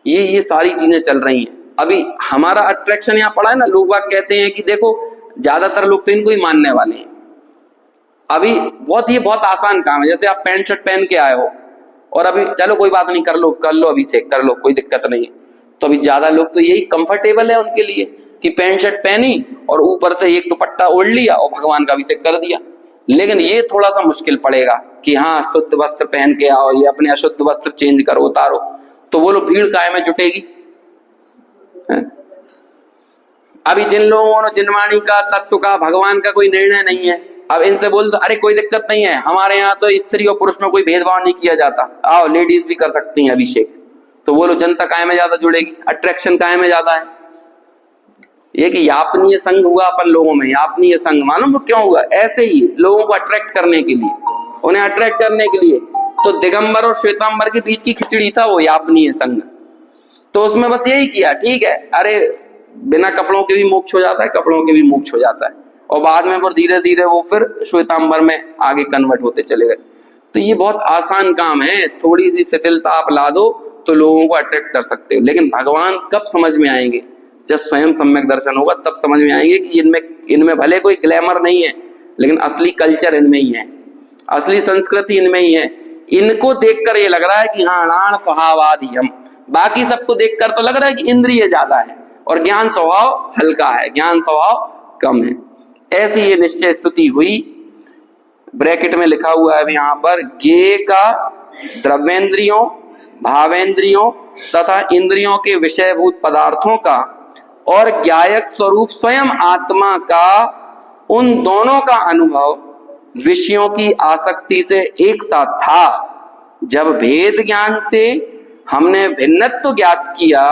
ये सारी चीजें चल रही हैं। अभी हमारा अट्रैक्शन यहाँ पड़ा है ना, लोग बात कहते हैं कि देखो ज्यादातर लोग तो इनको ही मानने वाले हैं। अभी बहुत आसान काम है, जैसे आप पैंट शर्ट पहन के आए हो और अभी चलो कोई बात नहीं, कर लो अभिषेक कर लो, कोई दिक्कत नहीं है। तो अभी ज्यादा लोग तो यही कंफर्टेबल है उनके लिए कि पैंट शर्ट पहनी और ऊपर से एक दुपट्टा ओढ़ लिया और भगवान का अभिषेक कर दिया। लेकिन ये थोड़ा सा मुश्किल पड़ेगा कि हाँ शुद्ध वस्त्र पहन के आओ, ये अपने अशुद्ध वस्त्र चेंज करो, उतारो, तो वो लोग भीड़ काय में जुटेगी। अभी जिन लोगों ने जिनवाणी का, तत्व का, भगवान का कोई निर्णय नहीं है, अब इनसे बोल दो अरे कोई दिक्कत नहीं है, हमारे यहाँ तो स्त्री और पुरुष में कोई भेदभाव नहीं किया जाता, आओ लेडीज भी कर सकती हैं अभिषेक, तो वो लोग जनता काय में ज्यादा जुड़ेगी, अट्रैक्शन काय में ज्यादा है। ये कि यापनीय संघ हुआ अपन लोगों में, यापनीय संघ मालूम वो क्यों हुआ? ऐसे ही लोगों को अट्रैक्ट करने के लिए, उन्हें अट्रैक्ट करने के लिए। तो दिगंबर और श्वेतांबर के बीच की खिचड़ी था वो यापनीय संघ, तो उसमें बस यही किया, ठीक है अरे बिना कपड़ों के भी मोक्ष हो जाता है, कपड़ों के भी मोक्ष हो जाता है, और बाद में फिर धीरे धीरे वो फिर श्वेतांबर में आगे कन्वर्ट होते चले गए। तो ये बहुत आसान काम है, थोड़ी सी शिथिलता आप ला दो तो लोगों को अट्रैक्ट कर सकते हो। लेकिन भगवान कब समझ में आएंगे? जब स्वयं सम्यक दर्शन होगा तब समझ में आएंगे कि इनमें भले कोई ग्लैमर नहीं है, लेकिन असली कल्चर इनमें ही है, असली संस्कृति इनमें ही है। इनको देखकर ये लग रहा है कि हाँ नाण स्वभावादि हम, बाकी सबको देखकर तो लग रहा है कि इंद्रिय ज्यादा है और ज्ञान स्वभाव हल्का है, ज्ञान स्वभाव कम है। ऐसी ये निश्चय स्तुति हुई। ब्रैकेट में लिखा हुआ है यहाँ पर, ज्ञेय का द्रव्येंद्रियों, भावेंद्रियों तथा इंद्रियों के विषयभूत पदार्थों का और ज्ञायक स्वरूप स्वयं आत्मा का, उन दोनों का अनुभव विषयों की आसक्ति से एक साथ था। जब भेद ज्ञान से हमने भिन्नत्व ज्ञात किया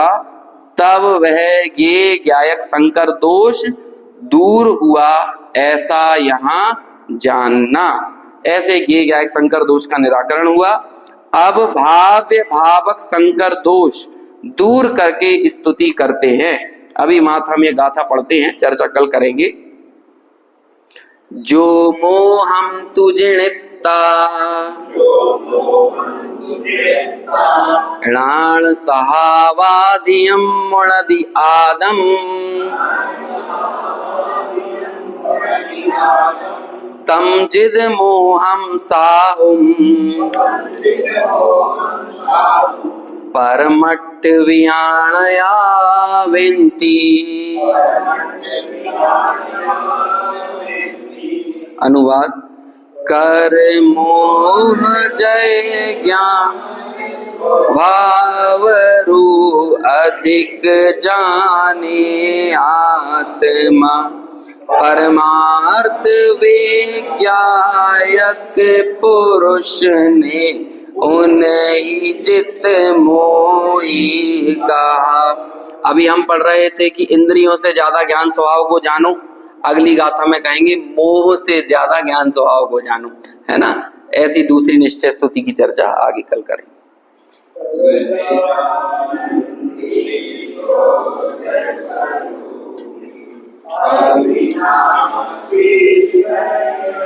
तब वह ये ज्ञायक संकर दोष दूर हुआ, ऐसा यहाँ जानना। ऐसे ये ज्ञायक संकर दोष का निराकरण हुआ। अब भाव्य भावक संकर दोष दूर करके स्तुति करते हैं। अभी मात्र हम ये गाथा पढ़ते हैं, चर्चा कल करेंगे। जो मोहम तुजिणित्ता णाण सहावादियम मुणदि आदम तम जिद मोहम साहुम परमट्ट वियाणया विंती। अनुवाद, कर मोह जय ज्ञान भावरू अधिक जाने आत्मा परमार्थ विज्ञायक पुरुष ने उन्हीं जित मोही कहा। अभी हम पढ़ रहे थे कि इंद्रियों से ज्यादा ज्ञान स्वभाव को जानो, अगली गाथा में कहेंगे मोह से ज्यादा ज्ञान स्वभाव को जानो, है ना। ऐसी दूसरी निश्चय स्तुति की चर्चा आगे कल करें। अविनाशी